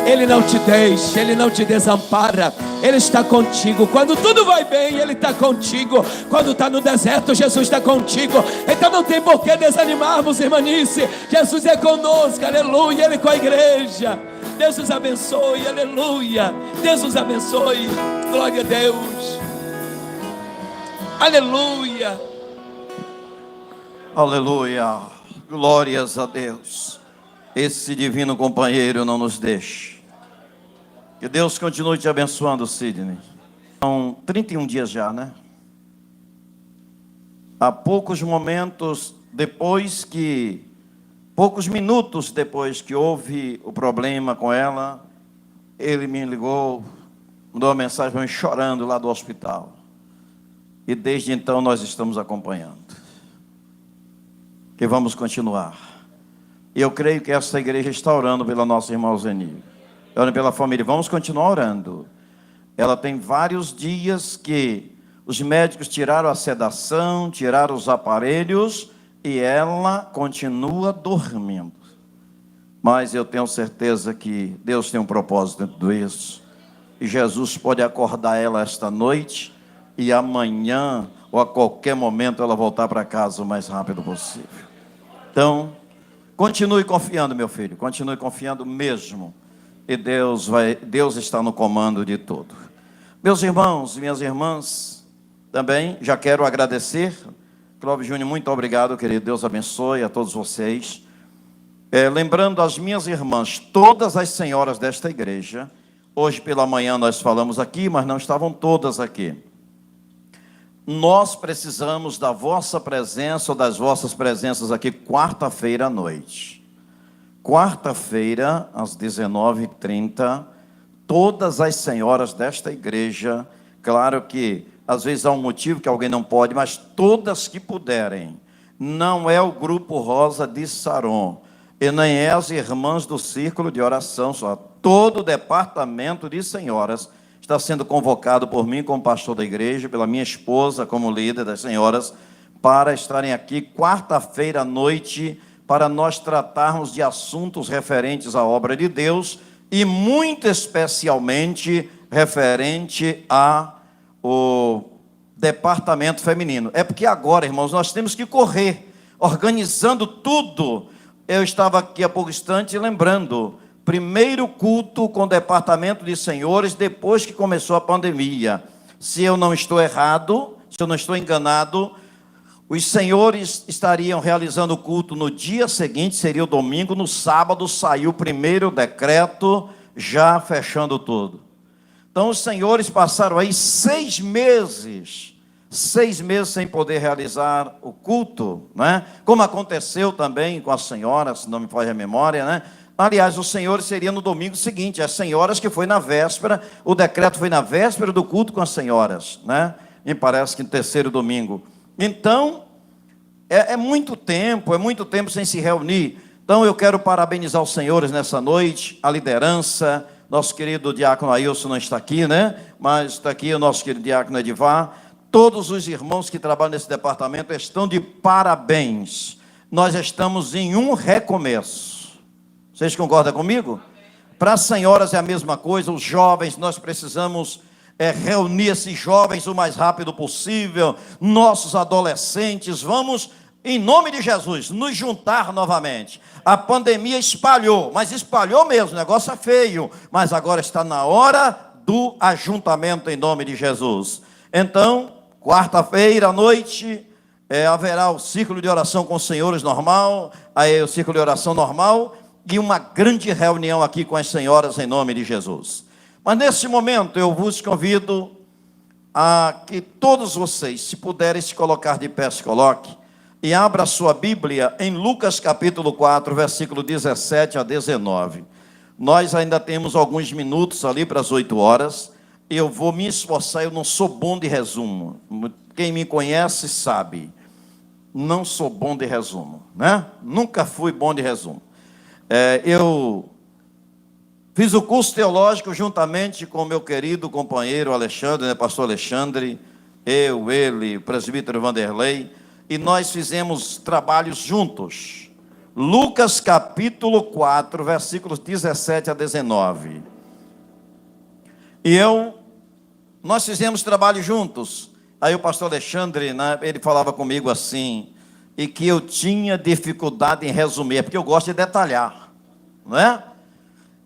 Ele não te deixa, Ele não te desampara, Ele está contigo. Quando tudo vai bem, Ele está contigo. Quando está no deserto, Jesus está contigo. Então não tem por que desanimarmos, irmanice. Jesus é conosco, aleluia. Ele com a igreja. Deus os abençoe, aleluia. Deus os abençoe, glória a Deus, aleluia. Aleluia, glórias a Deus. Esse divino companheiro não nos deixe. Que Deus continue te abençoando, Sidney. São 31 dias já, né? Há poucos minutos depois que houve o problema com ela, ele me ligou, mandou uma mensagem para mim chorando lá do hospital. E desde então nós estamos acompanhando. Que vamos continuar. E eu creio que essa igreja está orando pela nossa irmã Zeni. Orando pela família. Vamos continuar orando. Ela tem vários dias que os médicos tiraram a sedação, tiraram os aparelhos e ela continua dormindo. Mas eu tenho certeza que Deus tem um propósito dentro disso. E Jesus pode acordar ela esta noite e amanhã ou a qualquer momento ela voltar para casa o mais rápido possível. Então, continue confiando, meu filho, continue confiando mesmo. E Deus está no comando de tudo. Meus irmãos e minhas irmãs, também já quero agradecer. Clóvis Júnior, muito obrigado, querido. Deus abençoe a todos vocês. Lembrando as minhas irmãs, todas as senhoras desta igreja, hoje pela manhã nós falamos aqui, mas não estavam todas aqui. nós precisamos da vossa presença ou das vossas presenças aqui quarta-feira à noite. Quarta-feira, às 19h30, todas as senhoras desta igreja, claro que às vezes há um motivo que alguém não pode, mas todas que puderem. Não é o Grupo Rosa de Saron, e nem é as irmãs do Círculo de Oração só. Todo o departamento de senhoras está sendo convocado por mim como pastor da igreja, pela minha esposa como líder das senhoras, para estarem aqui quarta-feira à noite, para nós tratarmos de assuntos referentes à obra de Deus, e muito especialmente referente ao departamento feminino. É porque agora, irmãos, nós temos que correr, organizando tudo. Eu estava aqui há pouco instante lembrando, primeiro culto com o departamento de senhores depois que começou a pandemia. Se eu não estou errado, se eu não estou enganado, os senhores estariam realizando o culto no dia seguinte, seria o domingo, no sábado saiu o primeiro decreto, já fechando tudo. Então os senhores passaram aí 6 meses sem poder realizar o culto, né? Como aconteceu também com as senhoras, se não me falha a memória, né? Aliás, os senhores seria no domingo seguinte, as senhoras que foi na véspera, o decreto foi na véspera do culto com as senhoras, né? Me parece que no terceiro domingo. Então, é muito tempo sem se reunir. Então, eu quero parabenizar os senhores nessa noite, a liderança. Nosso querido diácono Ailson não está aqui, né? Mas está aqui o nosso querido diácono Edivar. Todos os irmãos que trabalham nesse departamento estão de parabéns. Nós estamos em um recomeço. Vocês concordam comigo? Para as senhoras é a mesma coisa, os jovens, nós precisamos reunir esses jovens o mais rápido possível, nossos adolescentes, vamos, em nome de Jesus, nos juntar novamente. A pandemia espalhou, mas espalhou mesmo, o negócio é feio, mas agora está na hora do ajuntamento em nome de Jesus. Então, quarta-feira à noite, haverá o círculo de oração com os senhores normal, aí o círculo de oração normal, e uma grande reunião aqui com as senhoras em nome de Jesus. Mas nesse momento eu vos convido a que todos vocês, se puderem se colocar de pé, se coloque, e abra a sua Bíblia em Lucas capítulo 4, versículo 17 a 19. Nós ainda temos alguns minutos ali para as 8 horas, eu vou me esforçar, eu não sou bom de resumo. Quem me conhece sabe, não sou bom de resumo, né? Nunca fui bom de resumo. Eu fiz o curso teológico juntamente com o meu querido companheiro Alexandre, né, pastor Alexandre, ele, o presbítero Vanderlei, e nós fizemos trabalhos juntos. Lucas capítulo 4, versículos 17 a 19. E nós fizemos trabalho juntos. Aí o pastor Alexandre, né, ele falava comigo assim, e que eu tinha dificuldade em resumir, porque eu gosto de detalhar, não é?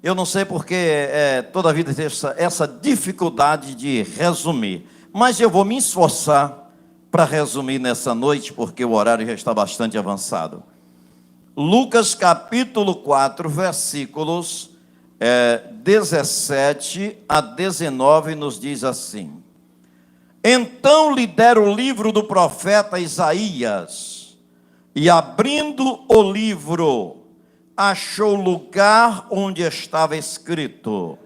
Eu não sei porque toda a vida tem essa dificuldade de resumir, mas eu vou me esforçar para resumir nessa noite, porque o horário já está bastante avançado. Lucas capítulo 4, versículos 17 a 19 nos diz assim: Então lhe deram o livro do profeta Isaías, e abrindo o livro, achou o lugar onde estava escrito: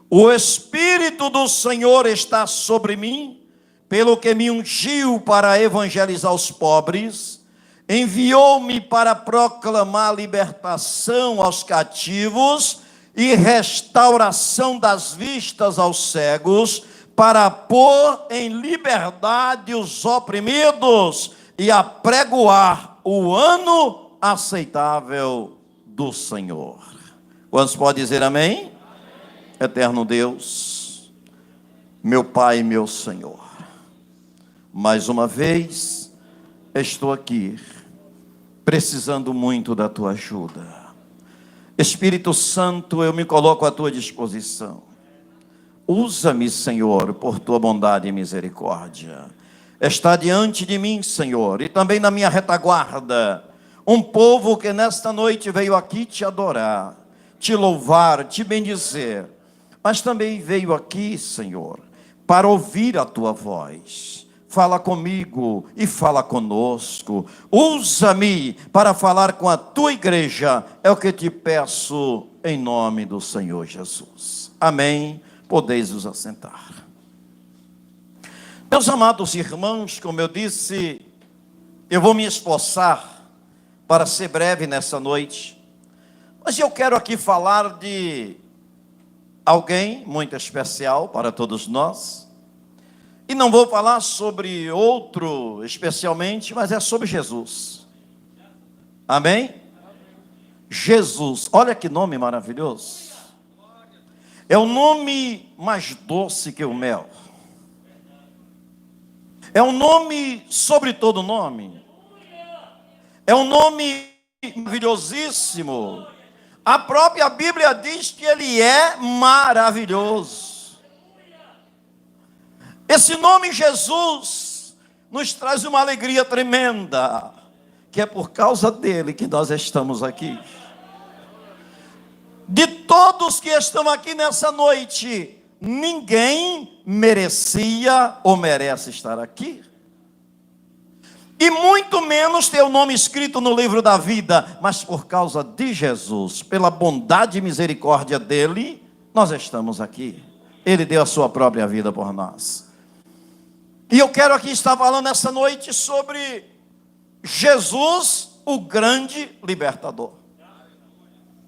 O Espírito do Senhor está sobre mim, pelo que me ungiu para evangelizar os pobres, enviou-me para proclamar libertação aos cativos e restauração das vistas aos cegos, para pôr em liberdade os oprimidos e apregoar o ano aceitável do Senhor. Quantos podem dizer amém? Amém. Eterno Deus, meu Pai e meu Senhor, mais uma vez estou aqui, precisando muito da Tua ajuda. Espírito Santo, eu me coloco à Tua disposição. Usa-me, Senhor, por Tua bondade e misericórdia. Está diante de mim, Senhor, e também na minha retaguarda, um povo que nesta noite veio aqui te adorar, te louvar, te bendizer, mas também veio aqui, Senhor, para ouvir a Tua voz. fala comigo e fala conosco. Usa-me para falar com a tua igreja, é o que te peço em nome do Senhor Jesus. Amém. Podeis vos assentar. Meus amados irmãos, como eu disse, eu vou me esforçar para ser breve nessa noite, mas eu quero aqui falar de alguém muito especial para todos nós, e não vou falar sobre outro especialmente, mas é sobre Jesus. Amém? Jesus, olha que nome maravilhoso. É o nome mais doce que o mel. É um nome sobre todo nome. É um nome maravilhosíssimo. A própria Bíblia diz que ele é maravilhoso. Esse nome Jesus nos traz uma alegria tremenda, que é por causa dele que nós estamos aqui. De todos que estão aqui nessa noite, ninguém merecia ou merece estar aqui. E muito menos ter o nome escrito no livro da vida, mas por causa de Jesus, pela bondade e misericórdia dele, nós estamos aqui. Ele deu a sua própria vida por nós. E eu quero aqui estar falando essa noite sobre Jesus, o grande libertador.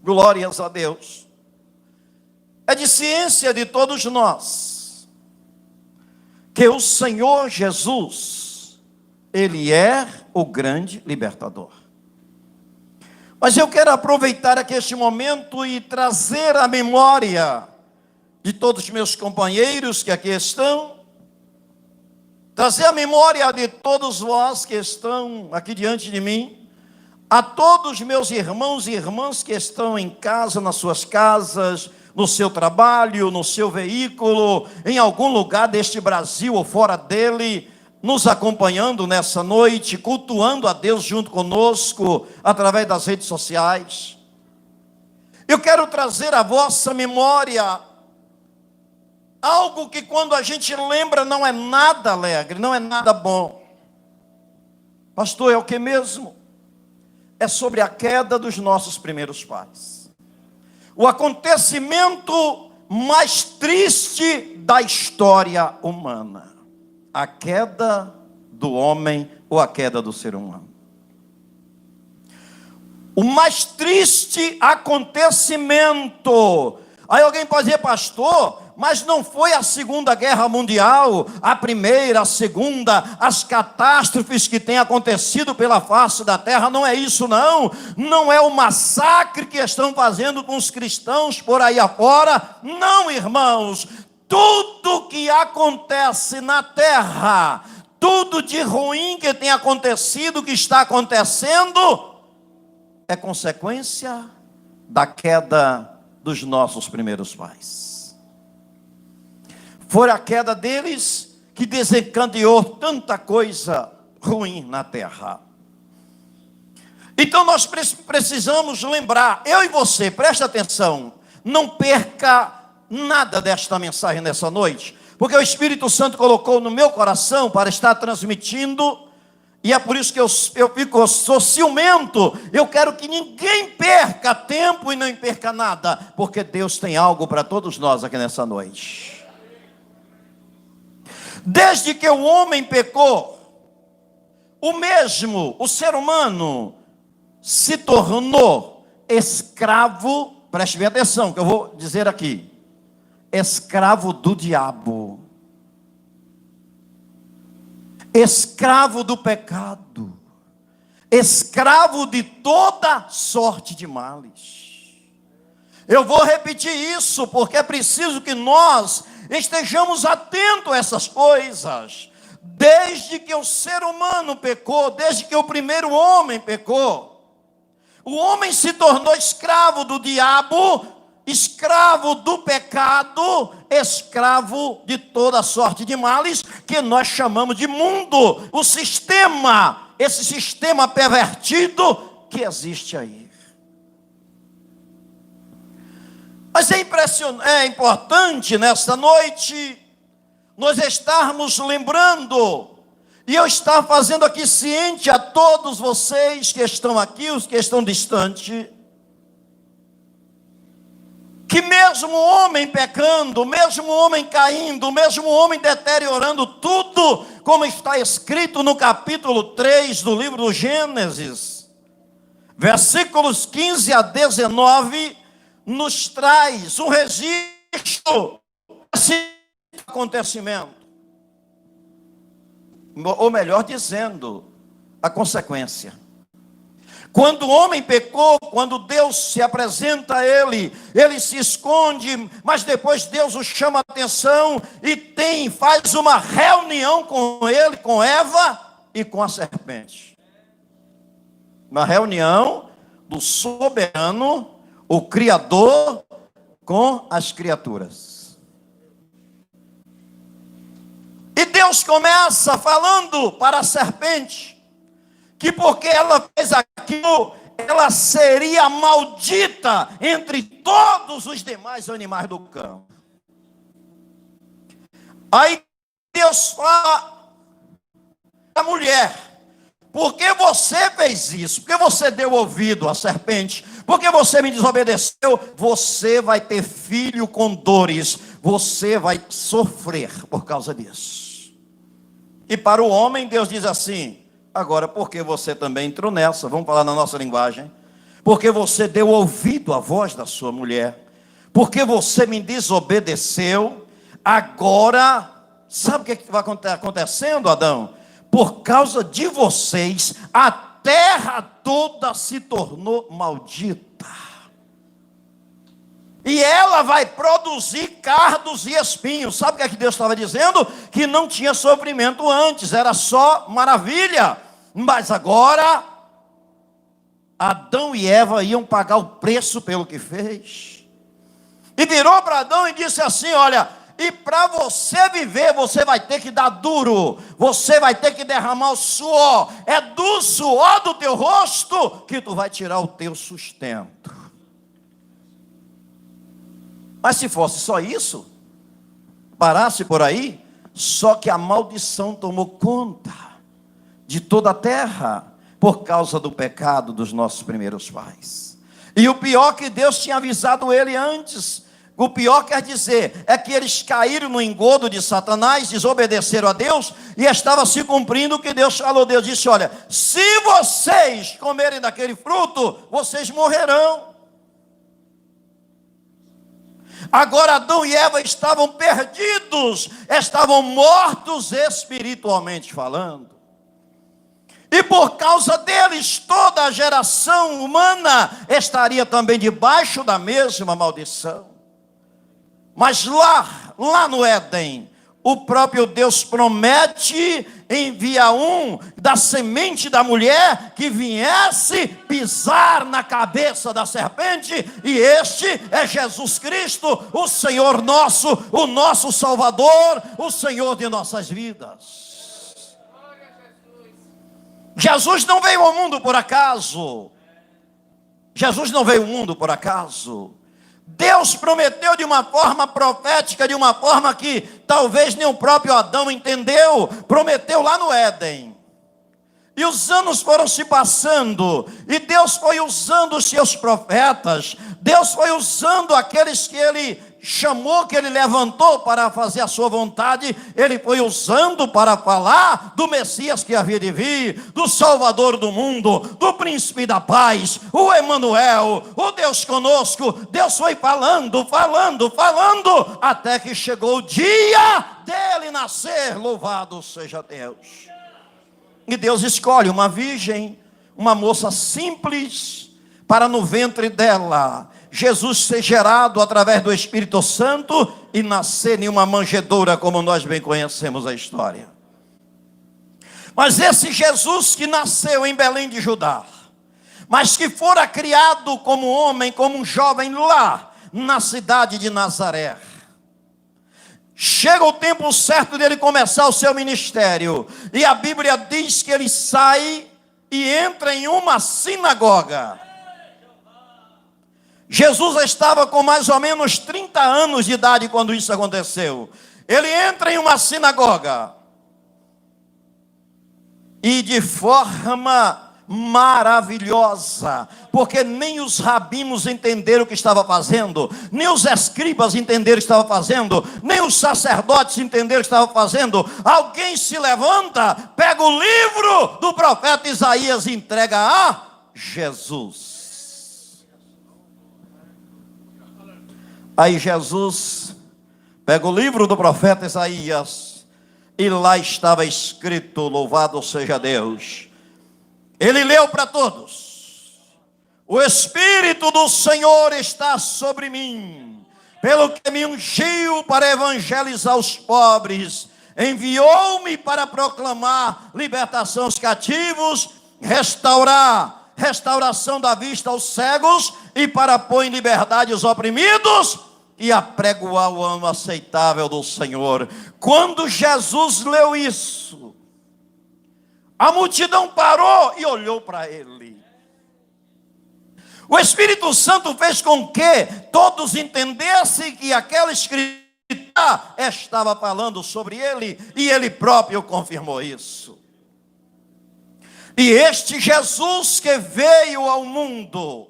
Glórias a Deus. É de ciência de todos nós que o Senhor Jesus, ele é o grande libertador. Mas eu quero aproveitar aqui este momento e trazer à memória de todos os meus companheiros que aqui estão, trazer a memória de todos vós que estão aqui diante de mim, a todos os meus irmãos e irmãs que estão em casa, nas suas casas, no seu trabalho, no seu veículo, em algum lugar deste Brasil ou fora dele, nos acompanhando nessa noite, cultuando a Deus junto conosco, através das redes sociais. Eu quero trazer à vossa memória algo que quando a gente lembra não é nada alegre, não é nada bom. Pastor, é o que mesmo? É sobre a queda dos nossos primeiros pais. O acontecimento mais triste da história humana. A queda do homem ou a queda do ser humano. O mais triste acontecimento. Aí alguém pode dizer, pastor, mas não foi a Segunda Guerra Mundial, a Primeira, a Segunda, as catástrofes que têm acontecido pela face da terra, não é isso não. Não é o massacre que estão fazendo com os cristãos por aí afora. Não, irmãos. Tudo que acontece na terra, tudo de ruim que tem acontecido, que está acontecendo, é consequência da queda dos nossos primeiros pais. Foi a queda deles que desencadeou tanta coisa ruim na terra. Então nós precisamos lembrar, eu e você, preste atenção, não perca nada desta mensagem nessa noite, porque o Espírito Santo colocou no meu coração para estar transmitindo, e é por isso que eu sou ciumento. Eu quero que ninguém perca tempo e não perca nada, porque Deus tem algo para todos nós aqui nessa noite. Desde que o homem pecou, o ser humano se tornou escravo, preste bem atenção que eu vou dizer aqui, escravo do diabo, escravo do pecado, escravo de toda sorte de males. Eu vou repetir isso porque é preciso que nós estejamos atentos a essas coisas. Desde que o ser humano pecou, desde que o primeiro homem pecou, o homem se tornou escravo do diabo, escravo do pecado, escravo de toda sorte de males, que nós chamamos de mundo, o sistema, esse sistema pervertido que existe aí. Mas é importante nesta noite nós estarmos lembrando E eu estava fazendo aqui ciente a todos vocês que estão aqui, os que estão distantes, que mesmo o homem pecando, mesmo o homem caindo, mesmo o homem deteriorando tudo, como está escrito no capítulo 3 do livro do Gênesis, versículos 15 a 19, nos traz um registro desse acontecimento. Ou melhor dizendo, a consequência. Quando o homem pecou, quando Deus se apresenta a ele, ele se esconde, mas depois Deus o chama a atenção e faz uma reunião com ele, com Eva e com a serpente. Uma reunião do soberano, o Criador, com as criaturas. E Deus começa falando para a serpente, que porque ela fez aquilo, ela seria maldita entre todos os demais animais do campo. Aí Deus fala à mulher: por que você fez isso? Por que você deu ouvido à serpente? Por que você me desobedeceu? Você vai ter filho com dores, você vai sofrer por causa disso. E para o homem, Deus diz assim: agora, porque você também entrou nessa, vamos falar na nossa linguagem, porque você deu ouvido à voz da sua mulher, porque você me desobedeceu, agora, sabe o que vai acontecendo, Adão? Por causa de vocês, a terra toda se tornou maldita. E ela vai produzir cardos e espinhos. Sabe o que Deus estava dizendo? Que não tinha sofrimento antes, era só maravilha. Mas agora, Adão e Eva iam pagar o preço pelo que fez. E virou para Adão e disse assim: olha, e para você viver, você vai ter que dar duro, você vai ter que derramar o suor. É do suor do teu rosto que tu vai tirar o teu sustento. Mas se fosse só isso, parasse por aí, só que a maldição tomou conta de toda a terra, por causa do pecado dos nossos primeiros pais. E o pior que Deus tinha avisado ele antes, o pior quer dizer, é que eles caíram no engodo de Satanás, desobedeceram a Deus, e estava se cumprindo o que Deus falou. Deus disse: olha, se vocês comerem daquele fruto, vocês morrerão. Agora Adão e Eva estavam perdidos, estavam mortos espiritualmente falando. E por causa deles, toda a geração humana estaria também debaixo da mesma maldição. Mas lá no Éden, o próprio Deus promete enviar um da semente da mulher que viesse pisar na cabeça da serpente, e este é Jesus Cristo, o Senhor nosso, o nosso Salvador, o Senhor de nossas vidas. Jesus não veio ao mundo por acaso. Jesus não veio ao mundo por acaso. Deus prometeu de uma forma profética, de uma forma que talvez nem o próprio Adão entendeu. Prometeu lá no Éden. E os anos foram se passando, e Deus foi usando os seus profetas, Deus foi usando aqueles que Ele chamou, que Ele levantou para fazer a sua vontade. Ele foi usando para falar do Messias que havia de vir, do Salvador do mundo, do Príncipe da Paz, o Emanuel, o Deus conosco. Deus foi falando, até que chegou o dia dele nascer. Louvado seja Deus. E Deus escolhe uma virgem, uma moça simples, para no ventre dela Jesus ser gerado através do Espírito Santo e nascer em uma manjedoura, como nós bem conhecemos a história. Mas esse Jesus que nasceu em Belém de Judá, mas que fora criado como homem, como um jovem lá na cidade de Nazaré, chega o tempo certo dele começar o seu ministério, e a Bíblia diz que ele sai e entra em uma sinagoga. Jesus estava com mais ou menos 30 anos de idade quando isso aconteceu. Ele entra em uma sinagoga. e de forma maravilhosa, porque nem os rabinos entenderam o que estava fazendo, nem os escribas entenderam o que estava fazendo, nem os sacerdotes entenderam o que estava fazendo. Alguém se levanta, pega o livro do profeta Isaías e entrega a Jesus. Aí Jesus pega o livro do profeta Isaías e lá estava escrito: louvado seja Deus. Ele leu para todos: o Espírito do Senhor está sobre mim, pelo que me ungiu para evangelizar os pobres, enviou-me para proclamar libertação aos cativos, restauração da vista aos cegos, e para pôr em liberdade os oprimidos, e apregoar o ano aceitável do Senhor. Quando Jesus leu isso, a multidão parou e olhou para ele. O Espírito Santo fez com que todos entendessem que aquela escritura estava falando sobre ele, e ele próprio confirmou isso. E este Jesus que veio ao mundo,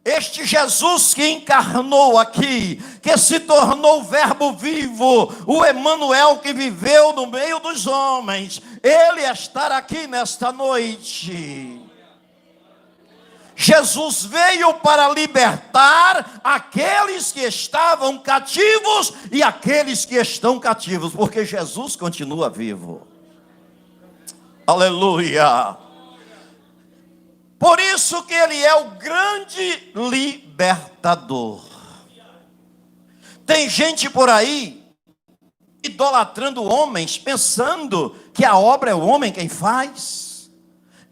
este Jesus que encarnou aqui, que se tornou o verbo vivo, o Emanuel que viveu no meio dos homens, ele está aqui nesta noite. Jesus veio para libertar aqueles que estavam cativos e aqueles que estão cativos, porque Jesus continua vivo. Aleluia! Por isso que ele é o grande libertador. Tem gente por aí idolatrando homens, pensando que a obra é o homem quem faz.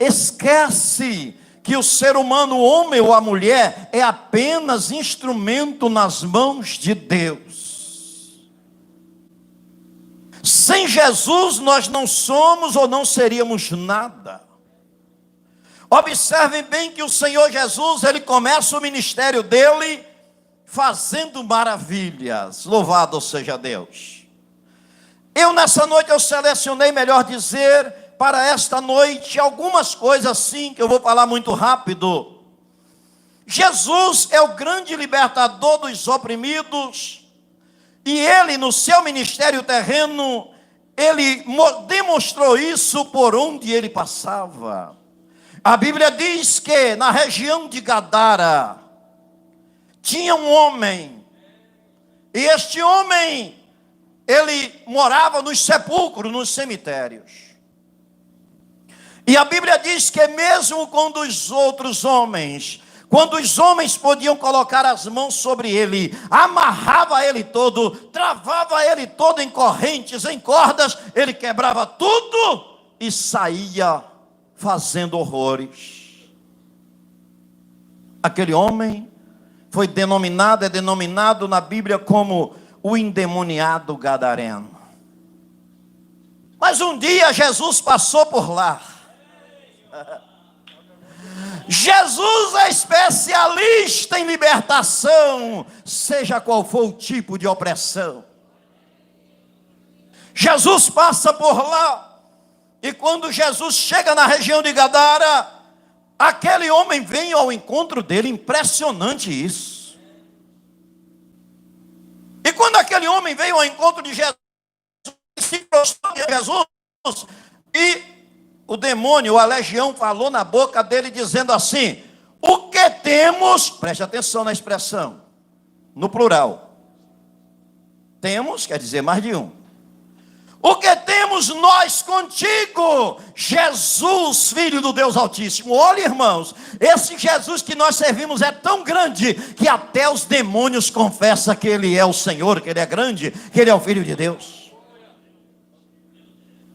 Esquece que o ser humano, o homem ou a mulher, é apenas instrumento nas mãos de Deus. Sem Jesus nós não somos ou não seríamos nada. Observem bem que o Senhor Jesus, ele começa o ministério dele fazendo maravilhas. Louvado seja Deus. Nessa noite eu selecionei, melhor dizer, para esta noite, algumas coisas assim, que eu vou falar muito rápido. Jesus é o grande libertador dos oprimidos, e ele, no seu ministério terreno, ele demonstrou isso por onde ele passava. A Bíblia diz que na região de Gadara tinha um homem, e este homem, ele morava nos sepulcros, nos cemitérios. E a Bíblia diz que mesmo quando os homens podiam colocar as mãos sobre ele, amarrava ele todo, travava ele todo em correntes, em cordas, ele quebrava tudo e saía fazendo horrores. Aquele homem é denominado na Bíblia como o endemoniado gadareno. Mas um dia Jesus passou por lá. Jesus é especialista em libertação, seja qual for o tipo de opressão. Jesus passa por lá. E quando Jesus chega na região de Gadara, aquele homem vem ao encontro dele. Impressionante isso. E quando aquele homem veio ao encontro de Jesus, se prostrou de Jesus, e o demônio, a legião, falou na boca dele dizendo assim: o que temos, preste atenção na expressão, no plural, temos quer dizer mais de um. O que temos nós contigo, Jesus, Filho do Deus Altíssimo? Olha, irmãos, esse Jesus que nós servimos é tão grande que até os demônios confessam que Ele é o Senhor, que Ele é grande, que Ele é o Filho de Deus.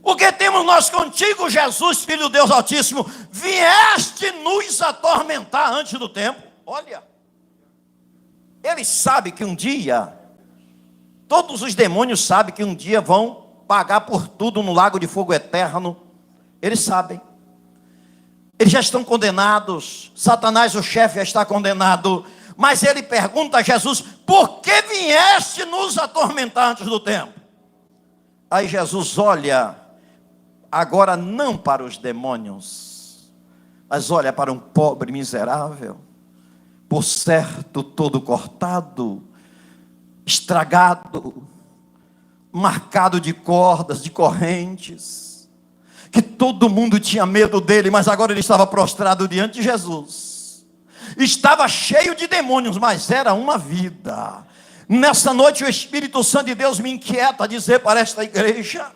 O que temos nós contigo, Jesus, Filho do Deus Altíssimo? Vieste nos atormentar antes do tempo. Olha, Ele sabe que um dia, todos os demônios sabem que um dia vão pagar por tudo no lago de fogo eterno. Eles sabem. Eles já estão condenados. Satanás, o chefe, já está condenado. Mas ele pergunta a Jesus: por que vieste nos atormentar antes do tempo? Aí Jesus olha agora não para os demônios, mas olha para um pobre miserável, por certo todo cortado, estragado, marcado de cordas, de correntes, que todo mundo tinha medo dele, mas agora ele estava prostrado diante de Jesus. Estava cheio de demônios, mas era uma vida. Nessa noite o Espírito Santo de Deus me inquieta a dizer para esta igreja: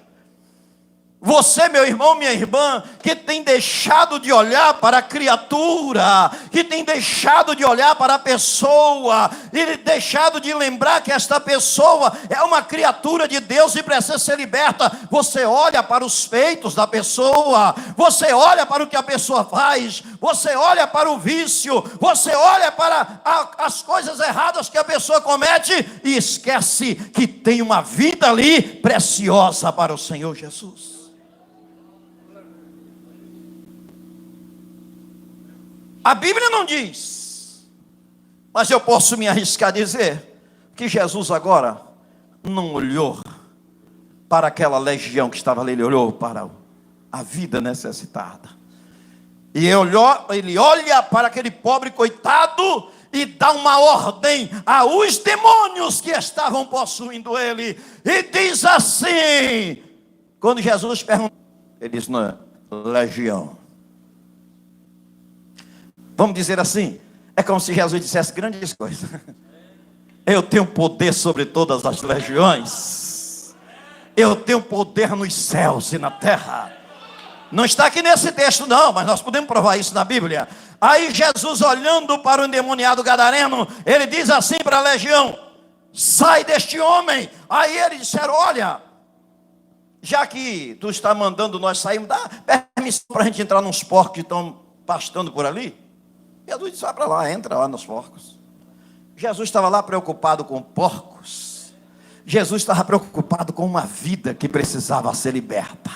você, meu irmão, minha irmã, que tem deixado de olhar para a criatura, que tem deixado de olhar para a pessoa, e deixado de lembrar que esta pessoa é uma criatura de Deus e precisa ser liberta. Você olha para os feitos da pessoa, você olha para o que a pessoa faz, você olha para o vício, você olha para as coisas erradas que a pessoa comete e esquece que tem uma vida ali preciosa para o Senhor Jesus. A Bíblia não diz, mas eu posso me arriscar a dizer que Jesus agora não olhou para aquela legião que estava ali, ele olhou para a vida necessitada. E ele olha para aquele pobre coitado e dá uma ordem aos demônios que estavam possuindo ele. E diz assim, quando Jesus perguntou, ele diz, não, legião. Vamos dizer assim, é como se Jesus dissesse grandes coisas. Eu tenho poder sobre todas as legiões. Eu tenho poder nos céus e na terra. Não está aqui nesse texto não, mas nós podemos provar isso na Bíblia. Aí Jesus, olhando para o endemoniado gadareno, ele diz assim para a legião, sai deste homem. Aí eles disseram, olha, já que tu está mandando nós sairmos, dá permissão para a gente entrar nos porcos que estão pastando por ali. Jesus disse, vai para lá, entra lá nos porcos. Jesus estava lá preocupado com porcos. Jesus estava preocupado com uma vida que precisava ser liberta.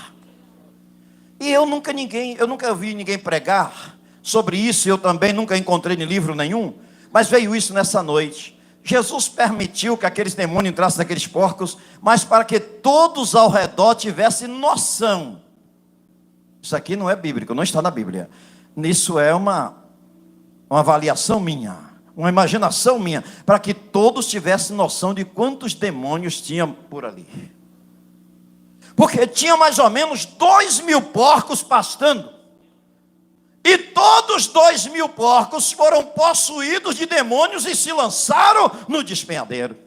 E eu nunca vi ninguém pregar sobre isso, eu também nunca encontrei em livro nenhum, mas veio isso nessa noite. Jesus permitiu que aqueles demônios entrassem naqueles porcos, mas para que todos ao redor tivessem noção. Isso aqui não é bíblico, não está na Bíblia. Isso é uma avaliação minha, uma imaginação minha, para que todos tivessem noção de quantos demônios tinham por ali. Porque tinha mais ou menos 2.000 porcos pastando. E todos 2.000 porcos foram possuídos de demônios e se lançaram no despenhadeiro.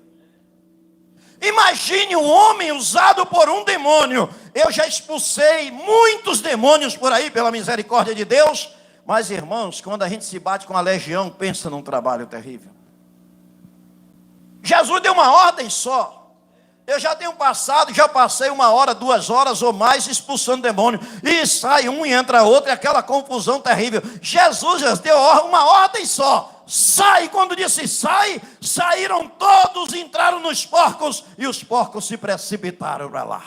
Imagine um homem usado por um demônio. Eu já expulsei muitos demônios por aí, pela misericórdia de Deus. Mas, irmãos, quando a gente se bate com a legião, pensa num trabalho terrível. Jesus deu uma ordem só. Eu já passei 1 hora, 2 horas ou mais expulsando demônio. E sai um e entra outro, e aquela confusão terrível. Jesus já deu uma ordem só. Sai, quando disse sai, saíram todos, entraram nos porcos, e os porcos se precipitaram para lá.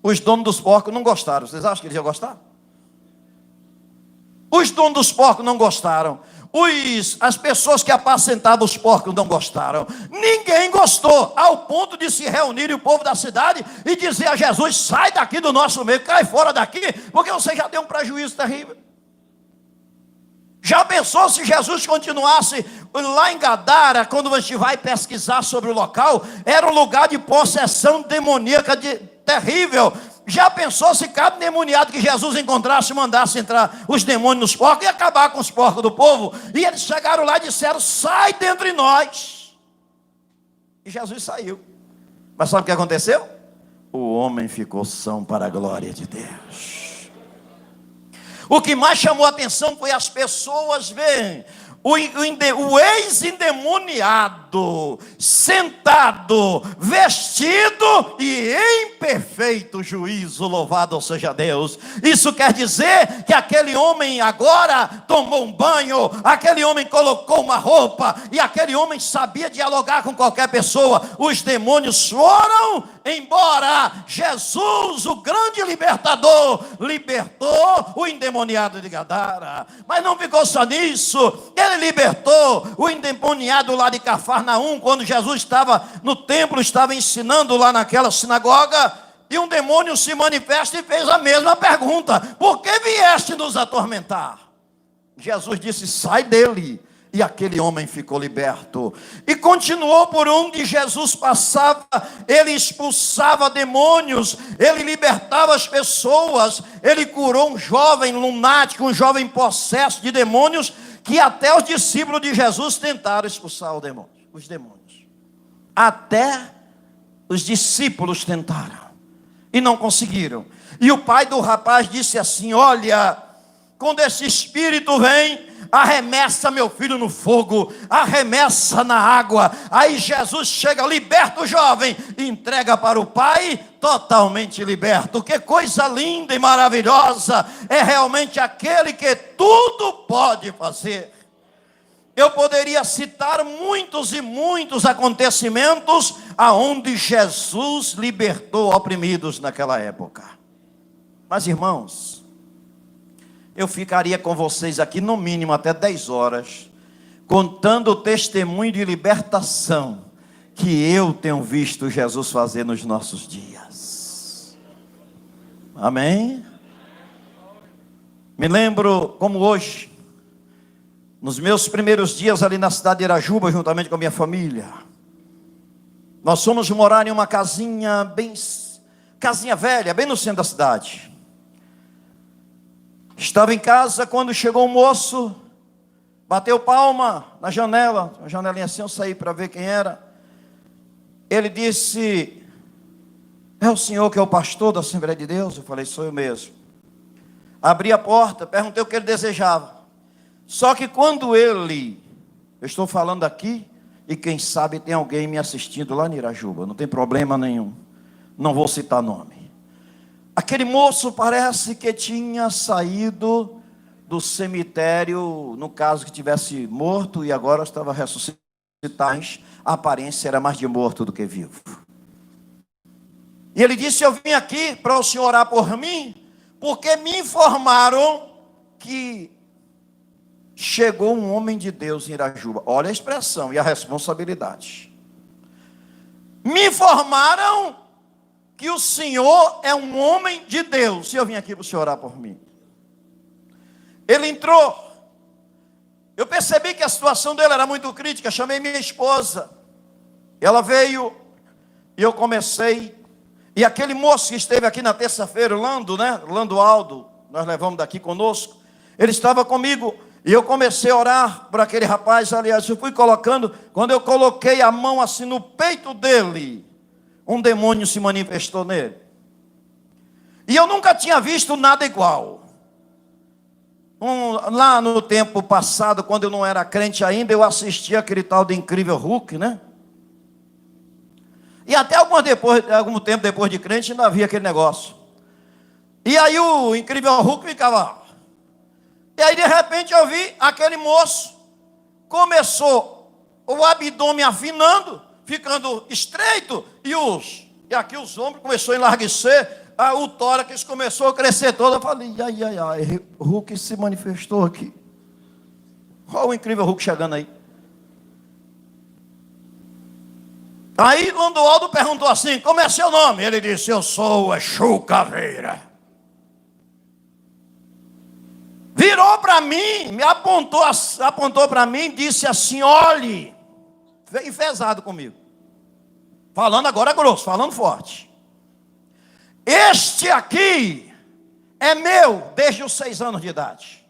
Os donos dos porcos não gostaram. Vocês acham que eles iam gostar? Os donos dos porcos não gostaram. As pessoas que apacentavam os porcos não gostaram. Ninguém gostou, ao ponto de se reunirem o povo da cidade e dizer a Jesus, sai daqui do nosso meio, cai fora daqui, porque você já deu um prejuízo terrível. Já pensou se Jesus continuasse lá em Gadara, quando a gente vai pesquisar sobre o local, era um lugar de possessão demoníaca terrível. Já pensou se cada demoniado que Jesus encontrasse, mandasse entrar os demônios nos porcos e acabar com os porcos do povo? E eles chegaram lá e disseram, sai dentre nós. E Jesus saiu. Mas sabe o que aconteceu? O homem ficou são para a glória de Deus. O que mais chamou a atenção foi as pessoas verem o ex-endemoniado, sentado, vestido e em perfeito juízo, louvado seja Deus. Isso quer dizer que aquele homem agora tomou um banho, aquele homem colocou uma roupa, e aquele homem sabia dialogar com qualquer pessoa. Os demônios foram embora. Jesus, o grande libertador, libertou o endemoniado de Gadara. Mas não ficou só nisso. Ele libertou o endemoniado lá de Cafarnaum, quando Jesus estava no templo, estava ensinando lá naquela sinagoga. e um demônio se manifesta e fez a mesma pergunta: por que vieste nos atormentar? Jesus disse: sai dele. E aquele homem ficou liberto. E continuou por onde Jesus passava. Ele expulsava demônios, ele libertava as pessoas. Ele curou um jovem lunático, um jovem possesso de demônios, que até os discípulos de Jesus tentaram expulsar os demônios. Até os discípulos tentaram e não conseguiram. E o pai do rapaz disse assim: olha, quando esse espírito vem, arremessa meu filho no fogo, arremessa na água. Aí Jesus chega, liberta o jovem e entrega para o pai, totalmente liberto. Que coisa linda e maravilhosa! É realmente aquele que tudo pode fazer. Eu poderia citar muitos e muitos acontecimentos aonde Jesus libertou oprimidos naquela época. Mas, irmãos, eu ficaria com vocês aqui no mínimo até 10 horas, contando o testemunho de libertação que eu tenho visto Jesus fazer nos nossos dias. Amém? Me lembro como hoje, nos meus primeiros dias ali na cidade de Irajuba, juntamente com a minha família, nós fomos morar em uma casinha velha, bem no centro da cidade. Estava em casa quando chegou um moço, bateu palma na janela, uma janelinha assim, eu saí para ver quem era. Ele disse: é o senhor que é o pastor da Assembleia de Deus? Eu falei: sou eu mesmo. Abri a porta, perguntei o que ele desejava. Só que quando eu estou falando aqui, e quem sabe tem alguém me assistindo lá em Irajuba, não tem problema nenhum, não vou citar nome. Aquele moço parece que tinha saído do cemitério, no caso que tivesse morto, e agora estava ressuscitado. A aparência era mais de morto do que vivo. E ele disse: eu vim aqui para o senhor orar por mim, porque me informaram que chegou um homem de Deus em Irajuba. Olha a expressão e a responsabilidade. Me informaram que o senhor é um homem de Deus, e eu vim aqui para o senhor orar por mim. Ele entrou, eu percebi que a situação dele era muito crítica, chamei minha esposa, ela veio, e eu comecei, e aquele moço que esteve aqui na terça-feira, Lando Aldo, nós levamos daqui conosco, ele estava comigo, e eu comecei a orar por aquele rapaz. Aliás, eu fui colocando, quando eu coloquei a mão assim no peito dele, um demônio se manifestou nele. E eu nunca tinha visto nada igual. Lá no tempo passado, quando eu não era crente ainda, eu assistia aquele tal de Incrível Hulk, né? E até algum tempo depois de crente, ainda havia aquele negócio. E aí o Incrível Hulk ficava... E aí de repente eu vi aquele moço, começou o abdômen afinando, ficando estreito, e aqui os ombros começou a enlarguecer, o tórax começou a crescer todo. Eu falei: ai, Hulk se manifestou aqui. Olha o Incrível Hulk chegando aí. Aí Landoaldo perguntou assim: como é seu nome? Ele disse: eu sou o Exu Caveira. Virou para mim, me apontou para mim e disse assim: olhe, enfesado comigo, falando agora grosso, falando forte, este aqui é meu desde os 6 anos de idade.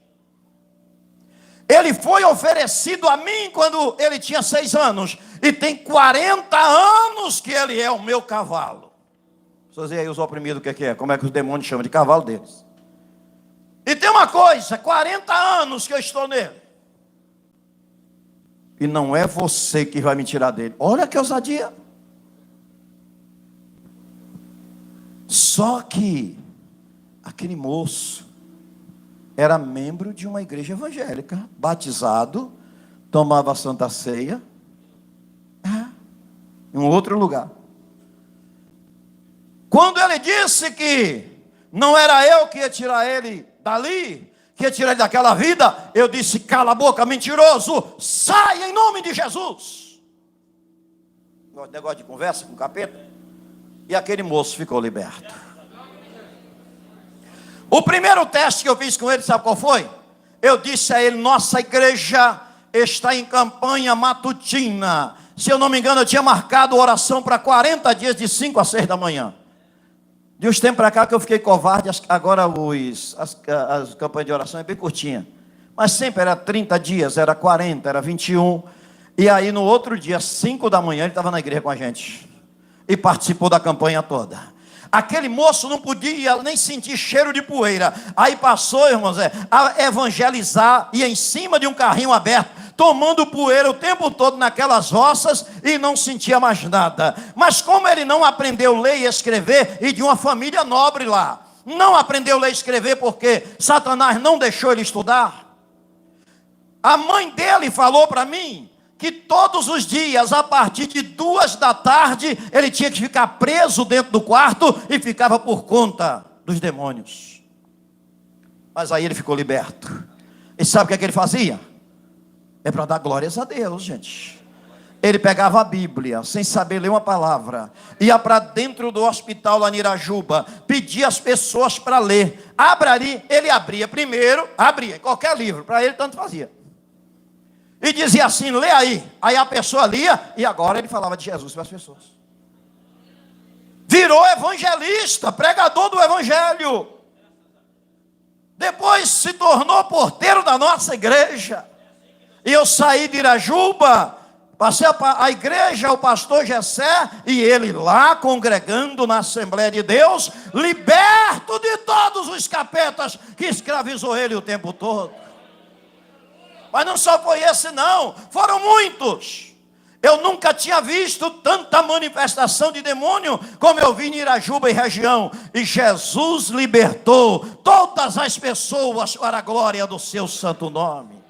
Ele foi oferecido a mim quando ele tinha 6 anos, e tem 40 anos que ele é o meu cavalo. Vocês veem aí os oprimidos o que é? Como é que os demônios chamam de cavalo deles? E tem uma coisa, 40 anos que eu estou nele. E não é você que vai me tirar dele. Olha que ousadia. Só que aquele moço era membro de uma igreja evangélica, batizado, tomava a Santa Ceia, em um outro lugar. Quando ele disse que não era eu que ia tirar ele dali, que ia tirar ele daquela vida, eu disse: cala a boca, mentiroso, sai em nome de Jesus. Negócio de conversa com o capeta. e aquele moço ficou liberto. O primeiro teste que eu fiz com ele, sabe qual foi? Eu disse a ele: nossa igreja está em campanha matutina. Se eu não me engano, eu tinha marcado oração para 40 dias, de 5 a 6 da manhã. De uns tempos para cá que eu fiquei covarde, agora as campanhas de oração é bem curtinha. Mas sempre era 30 dias, era 40, era 21. E aí no outro dia, 5 da manhã, ele estava na igreja com a gente. E participou da campanha toda. Aquele moço não podia nem sentir cheiro de poeira. Aí passou, irmãos, a evangelizar, e em cima de um carrinho aberto, tomando poeira o tempo todo naquelas roças, e não sentia mais nada. Mas como ele não aprendeu a ler e escrever, e de uma família nobre lá, não aprendeu a ler e escrever porque Satanás não deixou ele estudar, a mãe dele falou para mim que todos os dias, a partir de 2 da tarde, ele tinha que ficar preso dentro do quarto e ficava por conta dos demônios. Mas aí ele ficou liberto. E sabe o que é que ele fazia? É para dar glórias a Deus, gente. Ele pegava a Bíblia, sem saber ler uma palavra, ia para dentro do hospital lá em Irajuba, pedia às pessoas para ler. Ele abria primeiro, qualquer livro, para ele tanto fazia. E dizia assim: lê aí. Aí a pessoa lia, e agora ele falava de Jesus para as pessoas. Virou evangelista, pregador do evangelho. Depois se tornou porteiro da nossa igreja. E eu saí de Irajuba, passei a igreja, o pastor Gessé, e ele lá congregando na Assembleia de Deus, liberto de todos os capetas que escravizou ele o tempo todo. Mas não só foi esse não, foram muitos. Eu nunca tinha visto tanta manifestação de demônio como eu vi em Irajuba e região. E Jesus libertou todas as pessoas para a glória do seu santo nome.